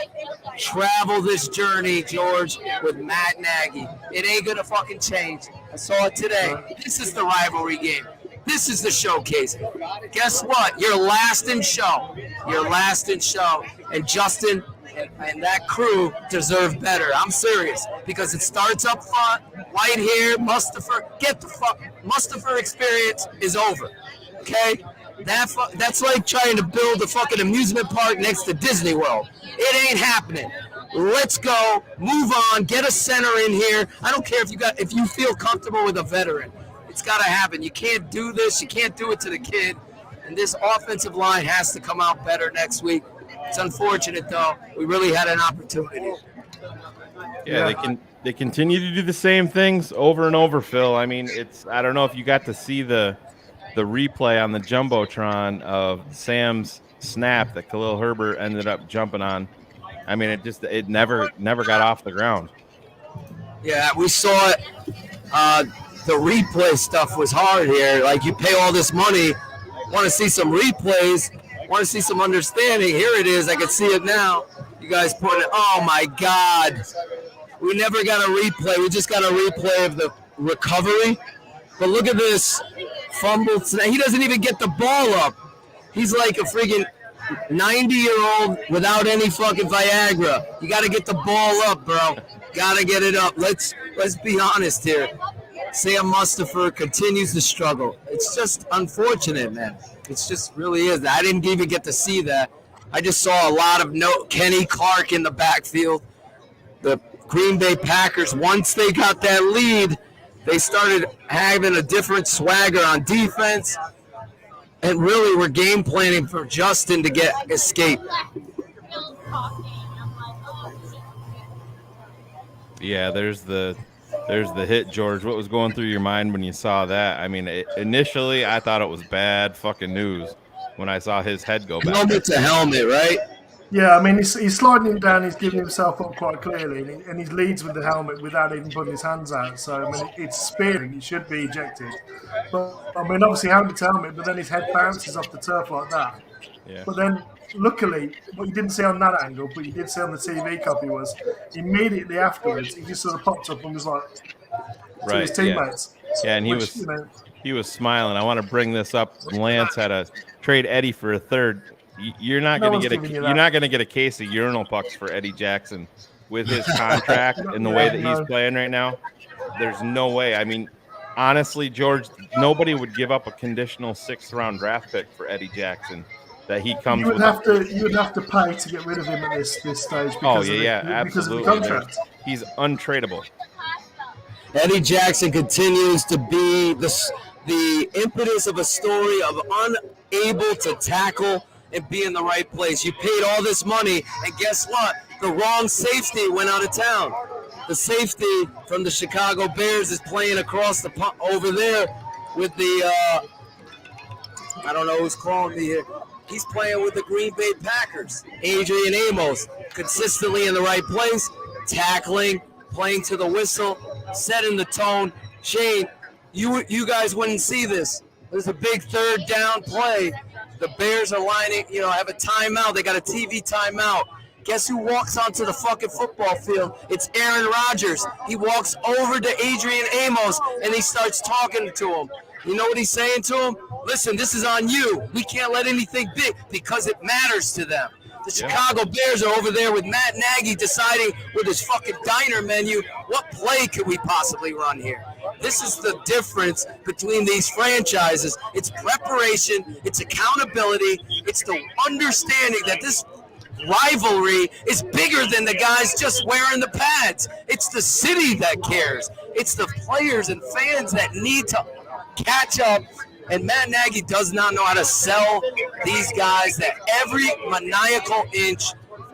travel this journey, George, with Matt Nagy. It ain't gonna fucking change. I saw it today. This is the rivalry game. This is the showcase. Guess what? You're last in show. And Justin and that crew deserve better. I'm serious. Because it starts up front. White hair, Mustafa. Get the fuck. Mustafa experience is over. Okay? That's like trying to build a fucking amusement park next to Disney World. It ain't happening. Let's go. Move on. Get a center in here. I don't care if you feel comfortable with a veteran. It's got to happen. You can't do this. You can't do it to the kid. And this offensive line has to come out better next week. It's unfortunate, though. We really had an opportunity. Yeah, they continue to do the same things over and over, Phil. I mean, I don't know if you got to see the replay on the Jumbotron of Sam's snap that Khalil Herbert ended up jumping on. I mean, it never got off the ground. Yeah, we saw it. The replay stuff was hard here. Like, you pay all this money, want to see some replays, want to see some understanding. Here it is. I can see it now. You guys put it. Oh, my God. We never got a replay. We just got a replay of the recovery. But look at this fumble. He doesn't even get the ball up. He's like a freaking 90-year-old without any fucking Viagra. You got to get the ball up, bro. Got to get it up. Let's be honest here. Sam Mustafa continues to struggle. It's just unfortunate, man. It's just really is. I didn't even get to see that. I just saw a lot of Kenny Clark in the backfield. The Green Bay Packers, once they got that lead, they started having a different swagger on defense and really were game planning for Justin to get escape. Yeah, there's the hit, George. What was going through your mind when you saw that? I mean, initially I thought it was bad fucking news when I saw his head go back. Helmet to helmet, right? Yeah, I mean, he's sliding him down. He's giving himself up quite clearly, and he leads with the helmet without even putting his hands out. So, I mean, it's spearing. It should be ejected. But, I mean, obviously helmet to helmet, but then his head bounces off the turf like that. Yeah. But then, luckily, what you didn't see on that angle, but you did see on the TV copy was immediately afterwards, he just sort of popped up and was like to his teammates. Yeah, and he was smiling. I want to bring this up. Lance had a trade Eddie for a third. You're not going to get a case of urinal pucks for Eddie Jackson with his contract and the way that he's playing right now. There's no way. I mean, honestly, George, nobody would give up a conditional 6th-round draft pick for Eddie Jackson. That he comes. You would have to pay to get rid of him at this stage. Because absolutely. Because of the contract. He's untradeable. Eddie Jackson continues to be the impetus of a story of unable to tackle and be in the right place. You paid all this money, and guess what? The wrong safety went out of town. The safety from the Chicago Bears is playing across the over there with the I don't know who's calling me here. He's playing with the Green Bay Packers. Adrian Amos, consistently in the right place, tackling, playing to the whistle, setting the tone. Shane, you guys wouldn't see this. There's a big 3rd down play. The Bears are lining, have a timeout. They got a TV timeout. Guess who walks onto the fucking football field? It's Aaron Rodgers. He walks over to Adrian Amos, and he starts talking to him. You know what he's saying to him? Listen, this is on you. We can't let anything big because it matters to them. The Chicago Bears are over there with Matt Nagy deciding with his fucking diner menu what play could we possibly run here. This is the difference between these franchises. It's preparation, it's accountability, it's the understanding that this rivalry is bigger than the guys just wearing the pads. It's the city that cares. It's the players and fans that need to catch up. And Matt Nagy does not know how to sell these guys that every maniacal inch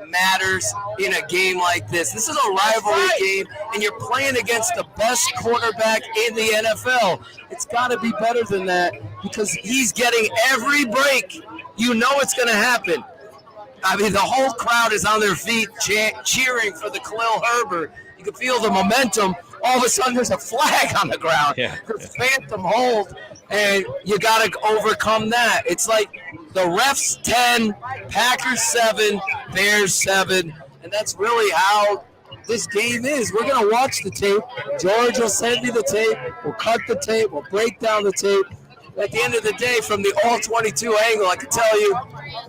matters in a game like this. This is a rivalry game, and you're playing against the best quarterback in the NFL. It's got to be better than that because he's getting every break. You know it's going to happen. I mean, the whole crowd is on their feet cheering for the Khalil Herbert. You can feel the momentum. All of a sudden, there's a flag on the ground. Phantom hold, and you got to overcome that. It's like the refs 10, Packers 7, Bears 7, and that's really how this game is. We're going to watch the tape. George will send me the tape. We'll cut the tape. We'll break down the tape. At the end of the day, from the all-22 angle, I can tell you,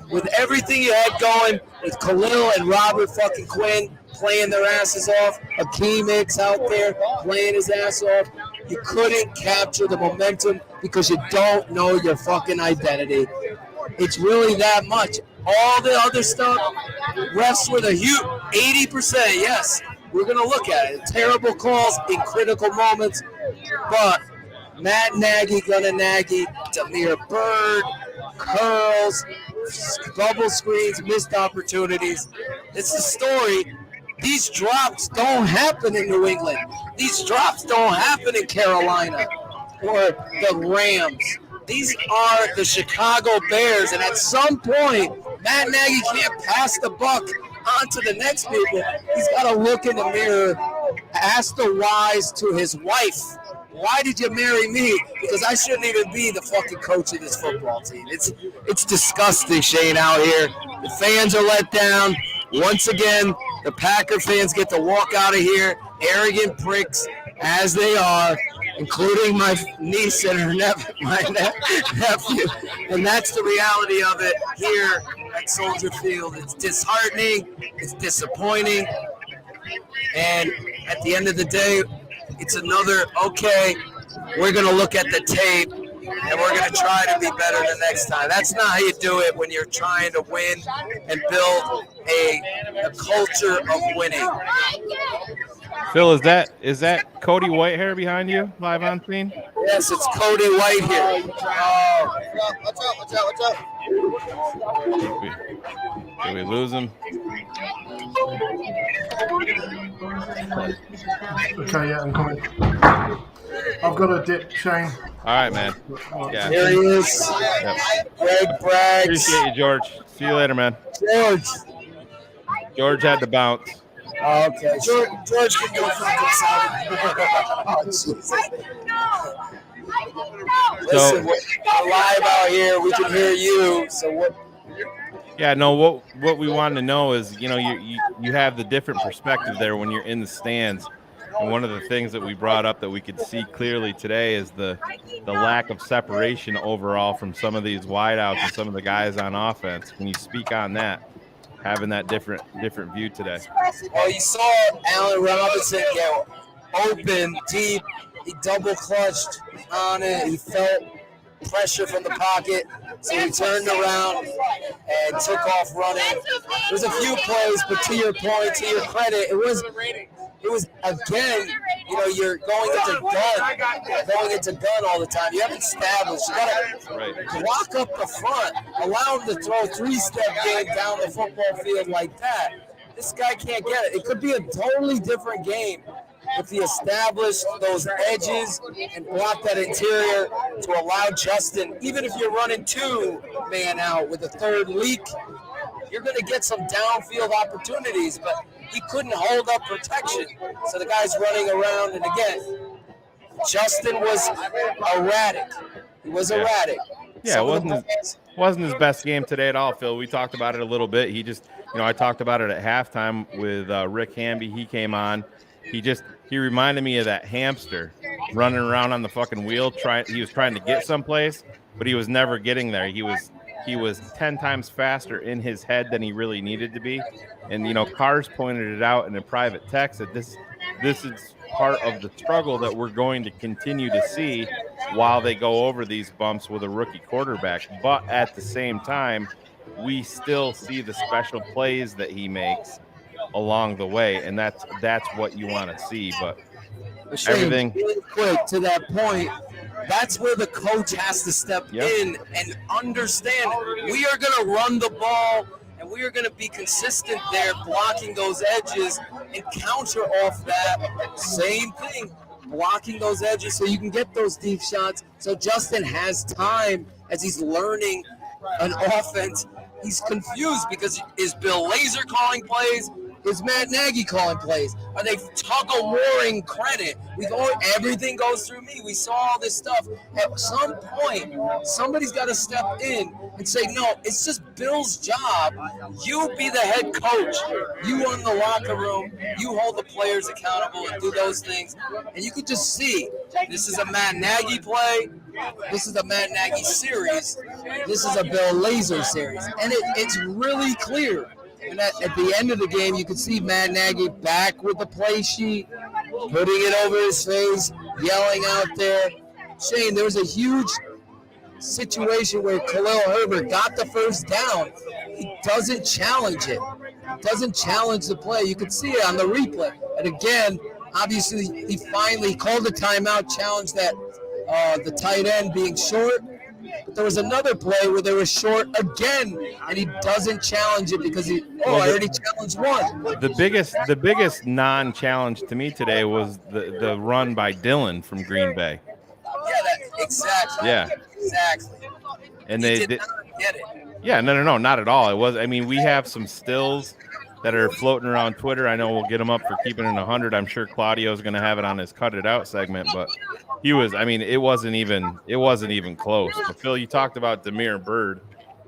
with everything you had going, with Khalil and Robert fucking Quinn playing their asses off, Akeem Hicks out there playing his ass off, you couldn't capture the momentum because you don't know your fucking identity. It's really that much. All the other stuff, refs with a huge 80%, yes, we're going to look at it. Terrible calls in critical moments, but Matt Nagy gonna Nagy, Demir Bird, curls, bubble screens, missed opportunities. It's the story. These drops don't happen in New England. These drops don't happen in Carolina or the Rams. These are the Chicago Bears, and at some point, Matt Nagy can't pass the buck on to the next people. He's got to look in the mirror, ask the whys to his wife. Why did you marry me? Because I shouldn't even be the fucking coach of this football team. It's disgusting, Shane, out here. The fans are let down. Once again, the Packer fans get to walk out of here, arrogant pricks as they are, including my niece and her nephew. And that's the reality of it here at Soldier Field. It's disheartening. It's disappointing. And at the end of the day, it's another, okay, we're going to look at the tape, and we're going to try to be better the next time. That's not how you do it when you're trying to win and build a culture of winning. Phil, is that Cody White hair behind you live on scene? Yes, it's Cody White here. Watch out. Did we lose him? Okay, yeah, I'm coming. I've got a dip, Shane. All right, man. Yeah. There he is. Yep. Greg Braggs. Appreciate you, George. See you later, man. George had to bounce. Okay. George can go for the Jesus. Listen, we're live out here. We can hear you. So what? Yeah, no. What we wanted to know is, you have the different perspective there when you're in the stands. And one of the things that we brought up that we could see clearly today is the lack of separation overall from some of these wideouts and some of the guys on offense. Can you speak on that, having that different view today? Well, you saw Allen Robinson get open, deep. He double clutched on it. He felt pressure from the pocket, so he turned around and took off running. There's a few plays, but to your point, to your credit, it was again, you're going into gun all the time. You haven't established. You got to block up the front, allow him to throw three-step game down the football field like that. This guy can't get it. It could be a totally different game if he established those edges and blocked that interior to allow Justin, even if you're running two man out with a third leak, you're going to get some downfield opportunities, but he couldn't hold up protection. So the guy's running around, and again, Justin was erratic. He was erratic. Yeah, it wasn't his best game today at all, Phil. We talked about it a little bit. He just, I talked about it at halftime with Rick Hamby. He came on. He reminded me of that hamster running around on the fucking wheel. He was trying to get someplace, but he was never getting there. He was he was 10 times faster in his head than he really needed to be. And, Cars pointed it out in a private text that this is part of the struggle that we're going to continue to see while they go over these bumps with a rookie quarterback. But at the same time, we still see the special plays that he makes along the way. And that's what you want to see. But Shane, everything really quick to that point, that's where the coach has to step in and understand we are going to run the ball and we are going to be consistent there, blocking those edges and counter off that. Same thing, blocking those edges so you can get those deep shots. So Justin has time as he's learning an offense. He's confused because is Bill Lazor calling plays? Is Matt Nagy calling plays? Are they tug-of-warring credit? Everything goes through me. We saw all this stuff. At some point, somebody's got to step in and say, no, it's just Bill's job. You be the head coach. You run the locker room. You hold the players accountable and do those things. And you could just see, this is a Matt Nagy play. This is a Matt Nagy series. This is a Bill Lazor series. And it's really clear. And at the end of the game, you could see Matt Nagy back with the play sheet, putting it over his face, yelling out there. Shane, there was a huge situation where Khalil Herbert got the first down. He doesn't challenge it. Doesn't challenge the play. You could see it on the replay. And again, obviously, he finally called a timeout, challenged that the tight end being short. But there was another play where they were short again, and he doesn't challenge it because I already challenged one. The biggest non-challenge to me today was the run by Dillon from Green Bay. Yeah, exactly. Yeah, exactly. And he they did not get it. Yeah, no, not at all. It was. I mean, we have some stills that are floating around Twitter. I know we'll get them up for keeping it 100. I'm sure Claudio's going to have it on his Cut It Out segment, but he was. I mean, it wasn't even close. But Phil, you talked about Damiere Byrd,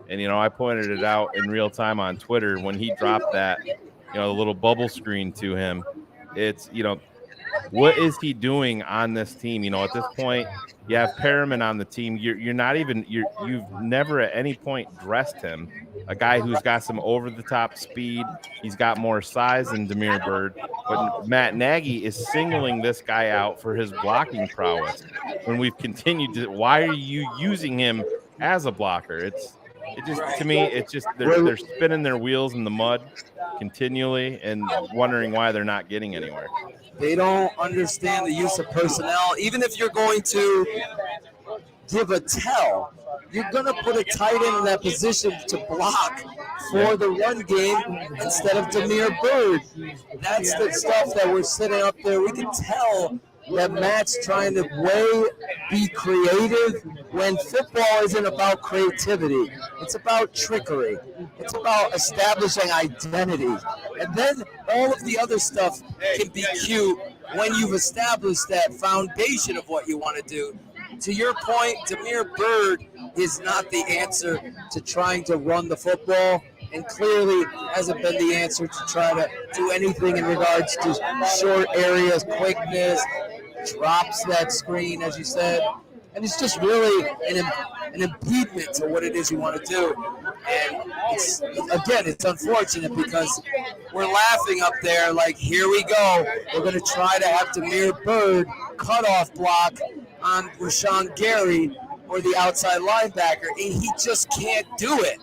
and I pointed it out in real time on Twitter when he dropped that, the little bubble screen to him. It's what is he doing on this team? At this point, you have Perriman on the team. You're not even you've never at any point dressed him. A guy who's got some over the top speed. He's got more size than Damiere Byrd. But Matt Nagy is singling this guy out for his blocking prowess. When we've continued to, why are you using him as a blocker? To me, it's just they're spinning their wheels in the mud continually and wondering why they're not getting anywhere. They don't understand the use of personnel. Even if you're going to give a tell, you're going to put a tight end in that position to block for the run game instead of Damiere Byrd. That's the stuff that we're sitting up there. We can tell that Matt's trying to be creative when football isn't about creativity. It's about trickery. It's about establishing identity. And then all of the other stuff can be cute when you've established that foundation of what you want to do. To your point, Damiere Byrd is not the answer to trying to run the football, and clearly hasn't been the answer to try to do anything in regards to short areas, quickness, drops that screen, as you said. And it's just really an impediment to what it is you want to do. And it's unfortunate because we're laughing up there like, here we go. We're going to try to have Damiere Byrd cutoff block on Rashawn Gary or the outside linebacker, and he just can't do it.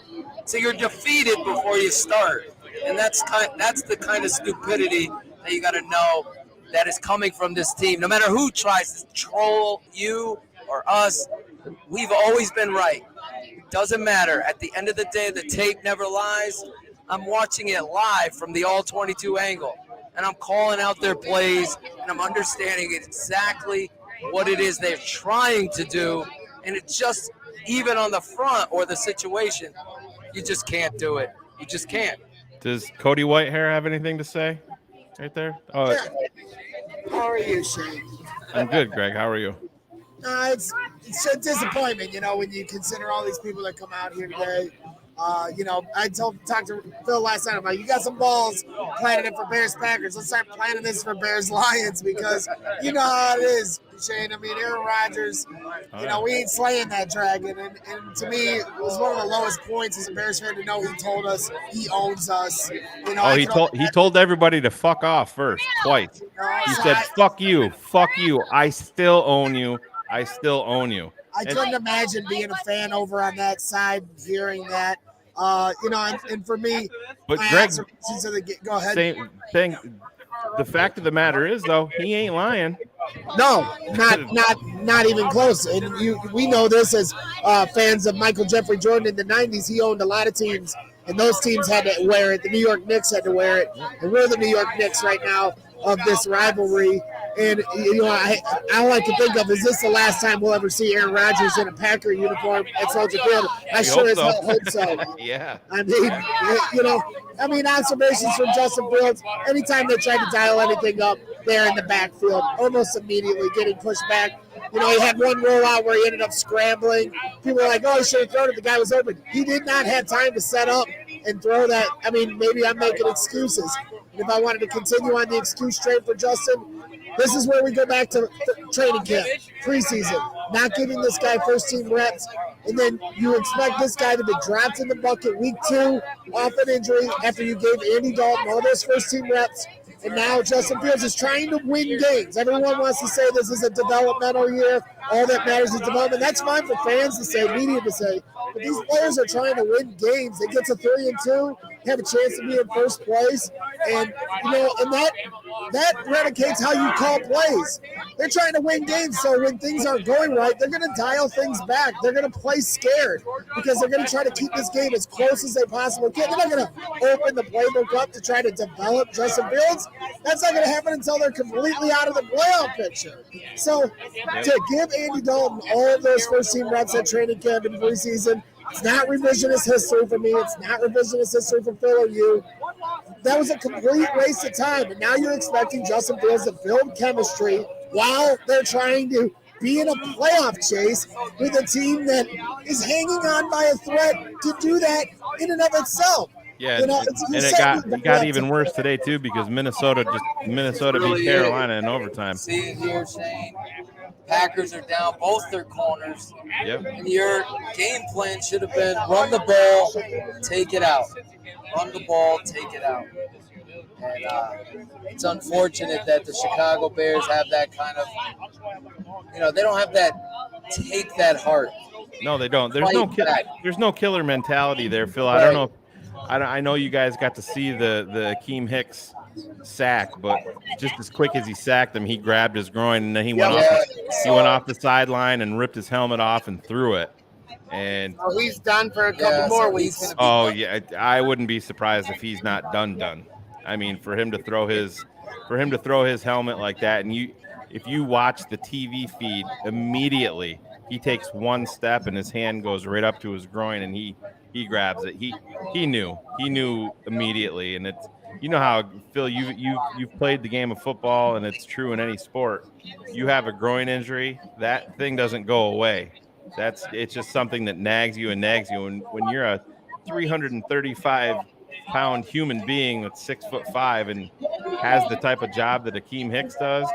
So you're defeated before you start. And that's the kind of stupidity that you got to know that is coming from this team. No matter who tries to troll you or us, we've always been right. It doesn't matter. At the end of the day, the tape never lies. I'm watching it live from the all-22 angle, and I'm calling out their plays, and I'm understanding exactly what it is they're trying to do, and it's just, even on the front or the situation, you just can't do it. You just can't. Does Cody White hair have anything to say right there? Oh, yeah. How are you, Shane? I'm good, Greg. How are you? It's a disappointment, when you consider all these people that come out here today. I talked to Phil last night. I'm like, you got some balls, planted it for Bears Packers. Let's start planting this for Bears Lions because you know how it is, Shane. I mean, Aaron Rodgers, we ain't slaying that dragon. And to me, it was one of the lowest points as a Bears fan to know he told us he owns us. He told everybody to fuck off first, twice. He said, fuck you, I still own you. I still own you. I couldn't imagine being a fan over on that side, hearing that. And for me, but Greg, go ahead. Same thing. The fact of the matter is, though, he ain't lying. No, not even close. And we know this as fans of Michael Jeffrey Jordan in the 90s. He owned a lot of teams, and those teams had to wear it. The New York Knicks had to wear it, and we're the New York Knicks right now of this rivalry. And all I can think of is this the last time we'll ever see Aaron Rodgers in a Packer uniform at Soldier Field? I sure as hell hope so. Yeah. I mean, observations from Justin Fields. Anytime they try to dial anything up, they're in the backfield, almost immediately getting pushed back. He had one rollout where he ended up scrambling. People were like, oh, he should have thrown it. The guy was open. He did not have time to set up and throw that. I mean, maybe I'm making excuses. And if I wanted to continue on the excuse train for Justin, this is where we go back to training camp, preseason, not giving this guy first-team reps, and then you expect this guy to be dropped in the bucket week 2 off an injury after you gave Andy Dalton all those first-team reps, and now Justin Fields is trying to win games. Everyone wants to say this is a developmental year. All that matters is development. That's fine for fans to say, media to say, but these players are trying to win games. They get to 3-2, have a chance to be in first place, and that predicates how you call plays. They're trying to win games, so when things aren't going right, they're going to dial things back. They're going to play scared because they're going to try to keep this game as close as they possibly can. They're not going to open the playbook up to try to develop Justin Fields. That's not going to happen until they're completely out of the playoff picture. So to give Andy Dalton all of those first-team reps at training camp and preseason, it's not revisionist history for me. It's not revisionist history for Phil or you. That was a complete waste of time. And now you're expecting Justin Fields to build chemistry while they're trying to be in a playoff chase with a team that is hanging on by a thread to do that in and of itself. Yeah, it got even worse today too because Minnesota beat Carolina in overtime. See here, Shane. Packers are down both their corners. Yep. And your game plan should have been run the ball, take it out. Run the ball, take it out. And it's unfortunate that the Chicago Bears have that kind of, they don't have that take that heart. No, they don't. There's no killer mentality there, Phil. I don't know. I know you guys got to see the Akeem Hicks sack, but just as quick as he sacked him, he grabbed his groin and then he went off the sideline and ripped his helmet off and threw it. And he's done for a couple more weeks. Oh yeah, I wouldn't be surprised if he's not done. I mean, for him to throw his helmet like that, and if you watch the TV feed, immediately he takes one step and his hand goes right up to his groin and he grabs it. He knew immediately, and it's how, Phil, you've played the game of football, and it's true in any sport. You have a groin injury, that thing doesn't go away. It's just something that nags you. And when you're a 335-pound human being that's 6'5" and has the type of job that Akeem Hicks does,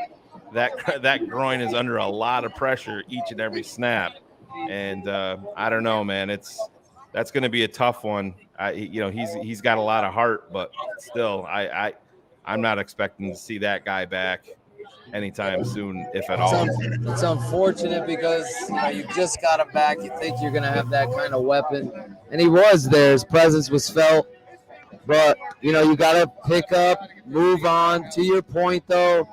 that groin is under a lot of pressure each and every snap. And I don't know, man. That's going to be a tough one. He's got a lot of heart, but still, I'm not expecting to see that guy back anytime soon, if at all. It's unfortunate because you just got him back. You think you're going to have that kind of weapon, and he was there. His presence was felt, but you got to pick up, move on. To your point, though,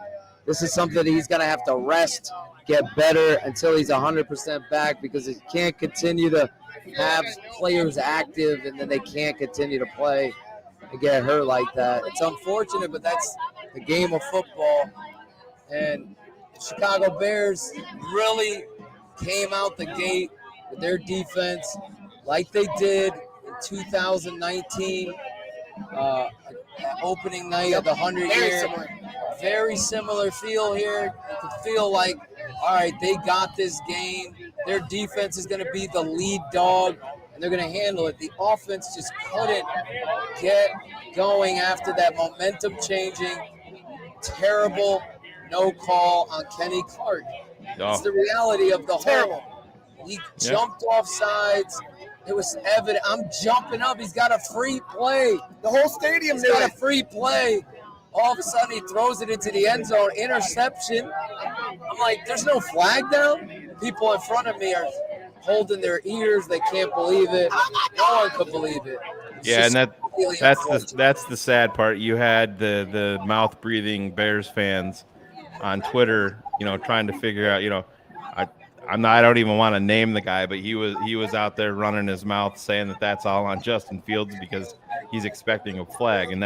this is something that he's going to have to rest, get better until he's 100% back, because he can't continue to have players active and then they can't continue to play and get hurt like that. It's unfortunate, but that's the game of football. And the Chicago Bears really came out the gate with their defense like they did in 2019, opening night of the 100-year. Very similar feel here. You could feel like, all right, they got this game. Their defense is going to be the lead dog, and they're going to handle it. The offense just couldn't get going after that momentum-changing, terrible no call on Kenny Clark. It's the reality of the whole. He jumped off sides. It was evident. I'm jumping up. He's got a free play. The whole stadium He's got a free play. All of a sudden, he throws it into the end zone. Interception. I'm like, there's no flag down? People in front of me are holding their ears. They can't believe it. No one could believe it. Yeah, and that's the sad part. You had the mouth breathing Bears fans on Twitter, trying to figure out, I don't even want to name the guy, but he was out there running his mouth saying that that's all on Justin Fields because he's expecting a flag, and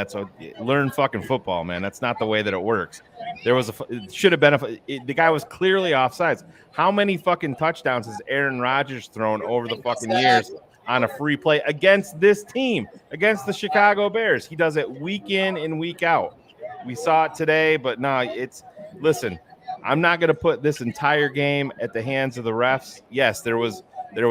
learn fucking football, man. That's not the way that it works. It should have been the guy was clearly offsides. How many fucking touchdowns has Aaron Rodgers thrown over the fucking years on a free play against this team, against the Chicago Bears? He does it week in and week out. We saw it today, but listen, I'm not going to put this entire game at the hands of the refs. Yes, there was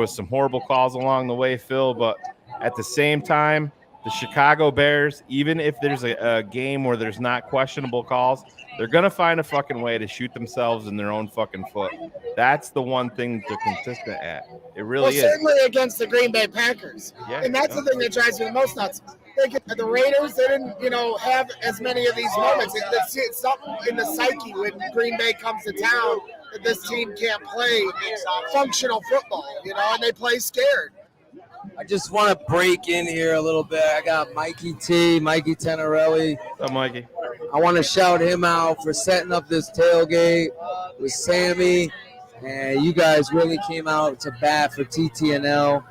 some horrible calls along the way, Phil, but at the same time, the Chicago Bears, even if there's a game where there's not questionable calls, they're going to find a fucking way to shoot themselves in their own fucking foot. That's the one thing they're consistent at. It really is. Certainly against the Green Bay Packers. Yeah, and that's the thing that drives me the most nuts. The Raiders, they didn't, have as many of these moments. It's something in the psyche when Green Bay comes to town that this team can't play functional football, and they play scared. I just want to break in here a little bit. I got Mikey Tenorelli. What's up, Mikey? I want to shout him out for setting up this tailgate with Sammy. And you guys really came out to bat for TTNL,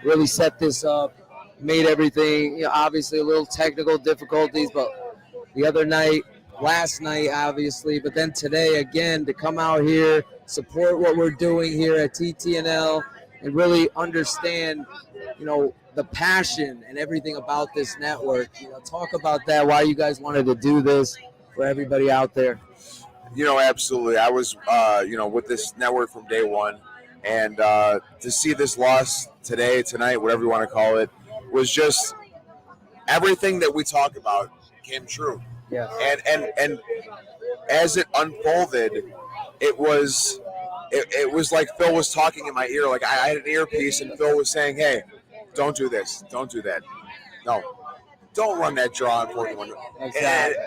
really set this up, made everything, obviously a little technical difficulties, but the other night, last night, obviously, but then today again, to come out here, support what we're doing here at TTNL, and really understand, the passion and everything about this network. Talk about that, why you guys wanted to do this for everybody out there. Absolutely. I was, with this network from day one, and to see this loss tonight, whatever you want to call it, was just everything that we talk about came true. Yeah. And as it unfolded, it was like Phil was talking in my ear. Like I had an earpiece, and Phil was saying, "Hey, don't do this. Don't do that. No, don't run that draw on 41." Exactly.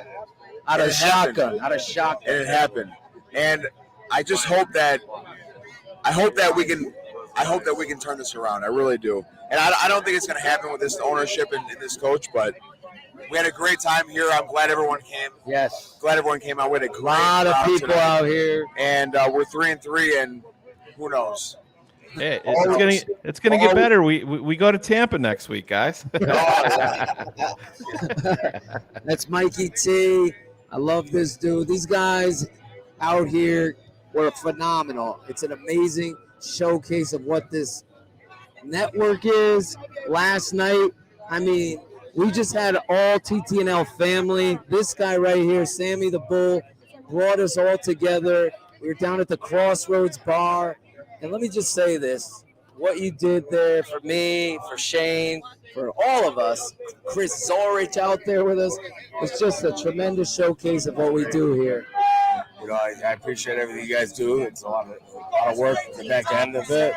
Out of shotgun. And it happened. And I just hope that we can turn this around. I really do. And I don't think it's going to happen with this ownership and this coach, but we had a great time here. I'm glad everyone came. Yes. Glad everyone came out. We had a great lot of people tonight. out here. And we're 3-3, and who knows? Hey, it's gonna get better. We go to Tampa next week, guys. That's Mikey T. I love this dude. These guys out here were phenomenal. It's an amazing showcase of what this network is. Last night, we just had all TTNL family. This guy right here, Sammy the Bull, brought us all together. We were down at the Crossroads Bar. And let me just say this. What you did there for me, for Shane, for all of us, Chris Zorich out there with us, it's just a tremendous showcase of what we do here. I appreciate everything you guys do. It's a lot of work at the back end of it.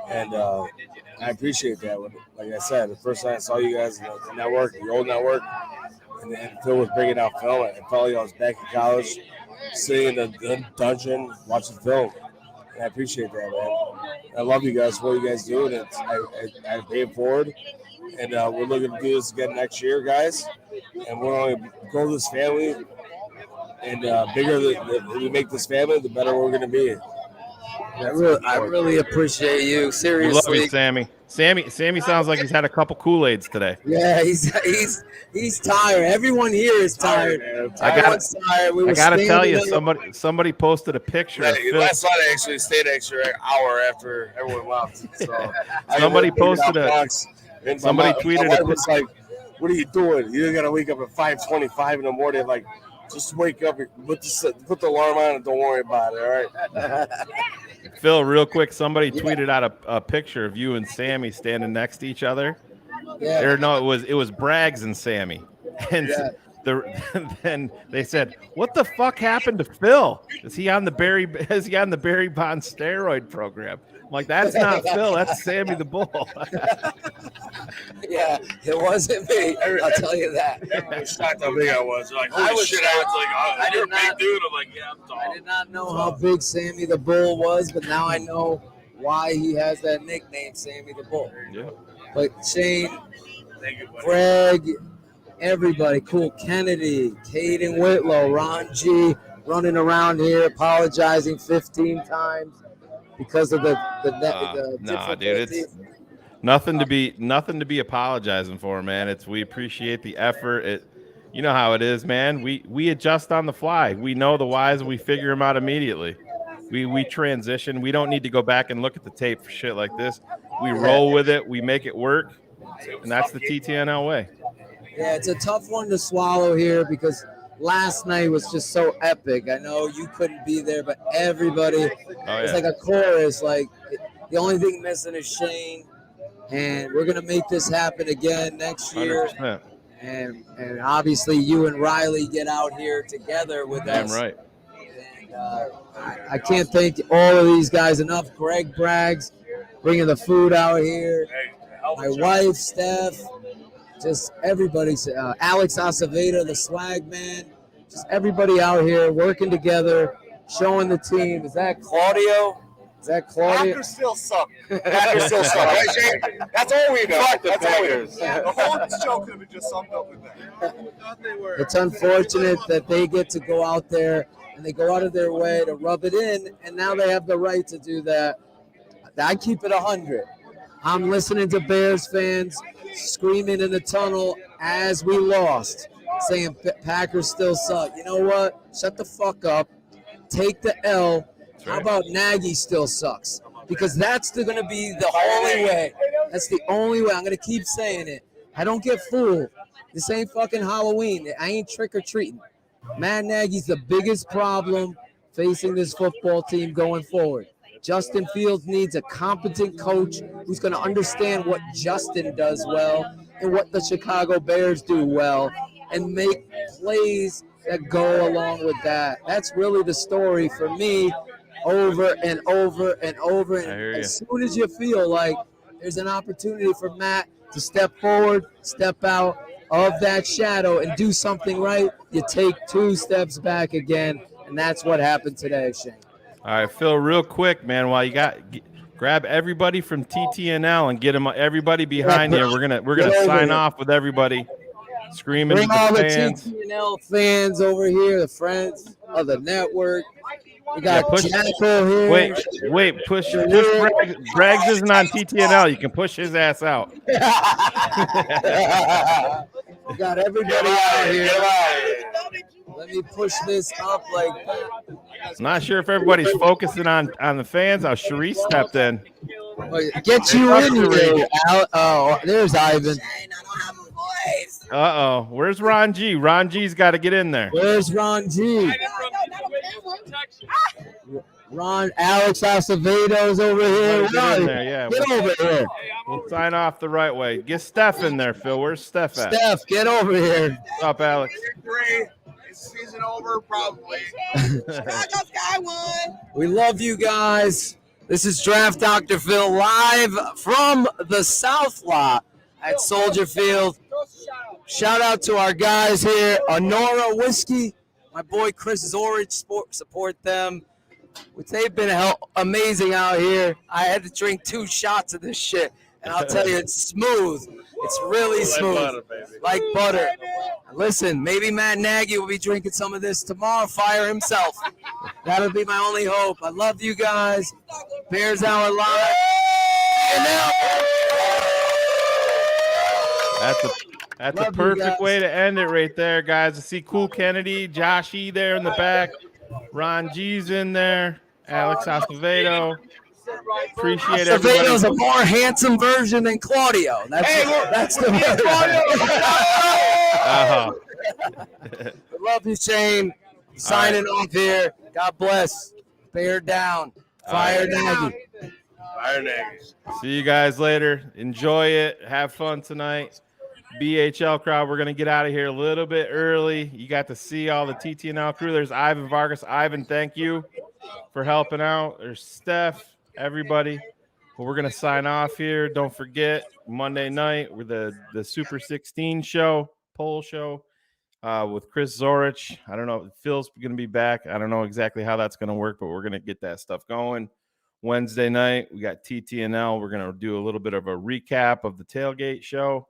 And I appreciate that. Like I said, the first time I saw you guys in the network, the old network, and then Phil was bringing out film, and probably I was back in college, sitting in the dungeon, watching film. And I appreciate that, man. I love you guys for what you guys do, and I pay it forward. And we're looking to do this again next year, guys. And we're going to grow this family. And bigger we make this family, the better we're going to be. I really appreciate you. Seriously. We love you, Sammy. Sammy sounds like he's had a couple Kool-Aids today. Yeah, he's tired. Everyone here is tired. I gotta tell you, somebody posted a picture. Last night I actually stayed an extra hour after everyone left. So somebody posted Somebody tweeted it. Was like, "What are you doing? You're gonna wake up at 5:25 in the morning, like Just wake up, put the alarm on, and don't worry about it. All right. Phil, real quick, somebody tweeted out a picture of you and Sammy standing next to each other. Yeah. Or no, it was Braggs and Sammy, and then they said, "What the fuck happened to Phil? Is he on the Barry Bonds steroid program?" I'm like, that's not Phil, that's Sammy the Bull. Yeah, it wasn't me. I'll tell you that. Everyone was shocked how big I was. Like, holy shit! I was like, you're a big dude. I'm like, yeah, I'm tall. I did not know how big Sammy the Bull was, but now I know why he has that nickname, Sammy the Bull. Yeah. But Shane, Greg, everybody, Cool Kennedy, Caden Whitlow, Ron G, running around here apologizing 15 times because of the nah, dude, it's nothing to be apologizing for, man. We appreciate the effort. You know how it is, man. We adjust on the fly. We know the whys and we figure them out immediately. We transition. We don't need to go back and look at the tape for shit like this. We roll with it. We make it work, and that's the TTNL way. Yeah, it's a tough one to swallow here because last night was just so epic. I know you couldn't be there, but everybody, it's like a chorus. Like the only thing missing is Shane, and we're gonna make this happen again next year. 100%. And obviously you and Riley get out here together with us. Damn right. And I can't thank all of these guys enough. Greg Braggs bringing the food out here. My wife, Steph. Just everybody, Alex Acevedo, the swag man, just everybody out here working together, showing the team. Is that Claudio? Packers still suck. Packers still suck. Right, Shane? That's all we know. Fuck the That's all we know. Packers. The whole show could have been just summed up with that. It's unfortunate that they get to go out there and they go out of their way to rub it in, and now they have the right to do that. I keep it 100. I'm listening to Bears fans screaming in the tunnel as we lost, saying Packers still suck. You know what? Shut the fuck up. Take the L. How about Nagy still sucks? Because that's going to be the only way. That's the only way. I'm going to keep saying it. I don't get fooled. This ain't fucking Halloween. I ain't trick-or-treating. Matt Nagy's the biggest problem facing this football team going forward. Justin Fields needs a competent coach who's going to understand what Justin does well and what the Chicago Bears do well and make plays that go along with that. That's really the story for me over and over and over. And as soon as you feel like there's an opportunity for Matt to step forward, step out of that shadow and do something right, you take 2 steps back again. And that's what happened today, Shane. All right, Phil, real quick, man, while you grab everybody from TTNL and get them everybody behind you. We're gonna sign off with everybody screaming. Bring all the fans. TTNL fans over here, the friends of the network. We got Jacko here. Wait, push Braggs. Braggs isn't on TTNL. You can push his ass out. We got everybody out here. Let me push this up like that. Not sure if everybody's focusing on the fans. How Sharice stepped in. Get you in here. Oh, there's Ivan. Uh-oh. Where's Ron G? Ron G's got to get in there. Where's Ron G? Alex Acevedo's over here. Get in there, yeah. Get over here. We'll sign off the right way. Get Steph in there, Phil. Where's Steph at? Steph, get over here. What's up, Alex? Season over, probably. We love you guys. This is Draft Dr. Phil live from the South Lot at Soldier Field. Shout out to our guys here, Honora Whiskey. My boy Chris Zorich, support them. They've been amazing out here. I had to drink 2 shots of this shit, and I'll tell you, it's smooth. It's really smooth, like butter. Listen, maybe Matt Nagy will be drinking some of this tomorrow, fire himself. That'll be my only hope. I love you guys. Bears Hour Live. That's a perfect way to end it right there, guys. I see Cool Kennedy, Josh E there in the back. Ron G's in there. Alex Acevedo. Appreciate everybody. Acevedo's a more handsome version than Claudio. That's the version. love you, Shane. Signing off here. God bless. Bear down. Fire Nagy. Fire Nagy. See you guys later. Enjoy it. Have fun tonight. BHL crowd, we're going to get out of here a little bit early. You got to see all the TTNL crew. There's Ivan Vargas. Ivan, thank you for helping out. There's Steph, everybody. Well, we're going to sign off here. Don't forget, Monday night, with the Super 16 show, poll show with Chris Zorich. I don't know. Phil's going to be back. I don't know exactly how that's going to work, but we're going to get that stuff going. Wednesday night, we got TTNL. We're going to do a little bit of a recap of the tailgate show.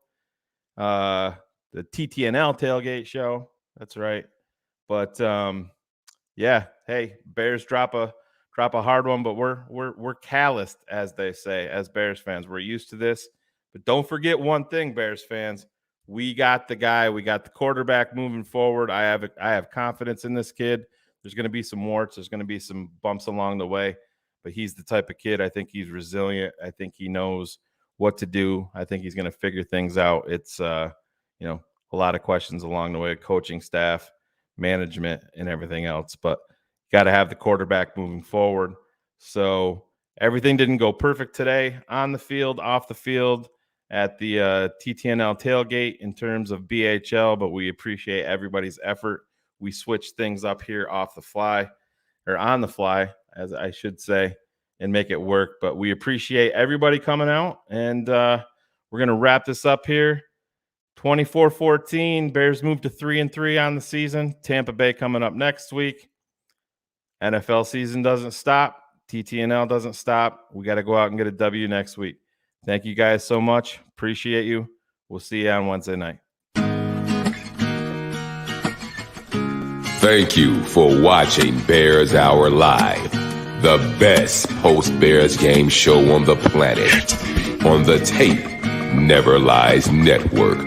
The TTNL tailgate show. That's right. But yeah, hey, Bears drop a hard one, but we're calloused, as they say, as Bears fans. We're used to this. But don't forget one thing, Bears fans. We got the guy. We got the quarterback moving forward. I have confidence in this kid. There's going to be some warts. There's going to be some bumps along the way. But he's the type of kid. I think he's resilient. I think he knows what to do. I think he's going to figure things out. It's a lot of questions along the way, coaching staff, management, and everything else. But got to have the quarterback moving forward. So everything didn't go perfect today on the field, off the field, at the TTNL tailgate in terms of BHL, but we appreciate everybody's effort. We switched things up here off the fly, or on the fly, as I should say, and make it work. But we appreciate everybody coming out, and we're going to wrap this up here. 24-14, Bears move to 3-3 on the season. Tampa Bay coming up next week. NFL season doesn't stop. TTNL doesn't stop. We got to go out and get a W next week. Thank you guys so much. Appreciate you. We'll see you on Wednesday night. Thank you for watching Bears Hour Live, the best post-Bears game show on the planet, on the Tape Never Lies Network.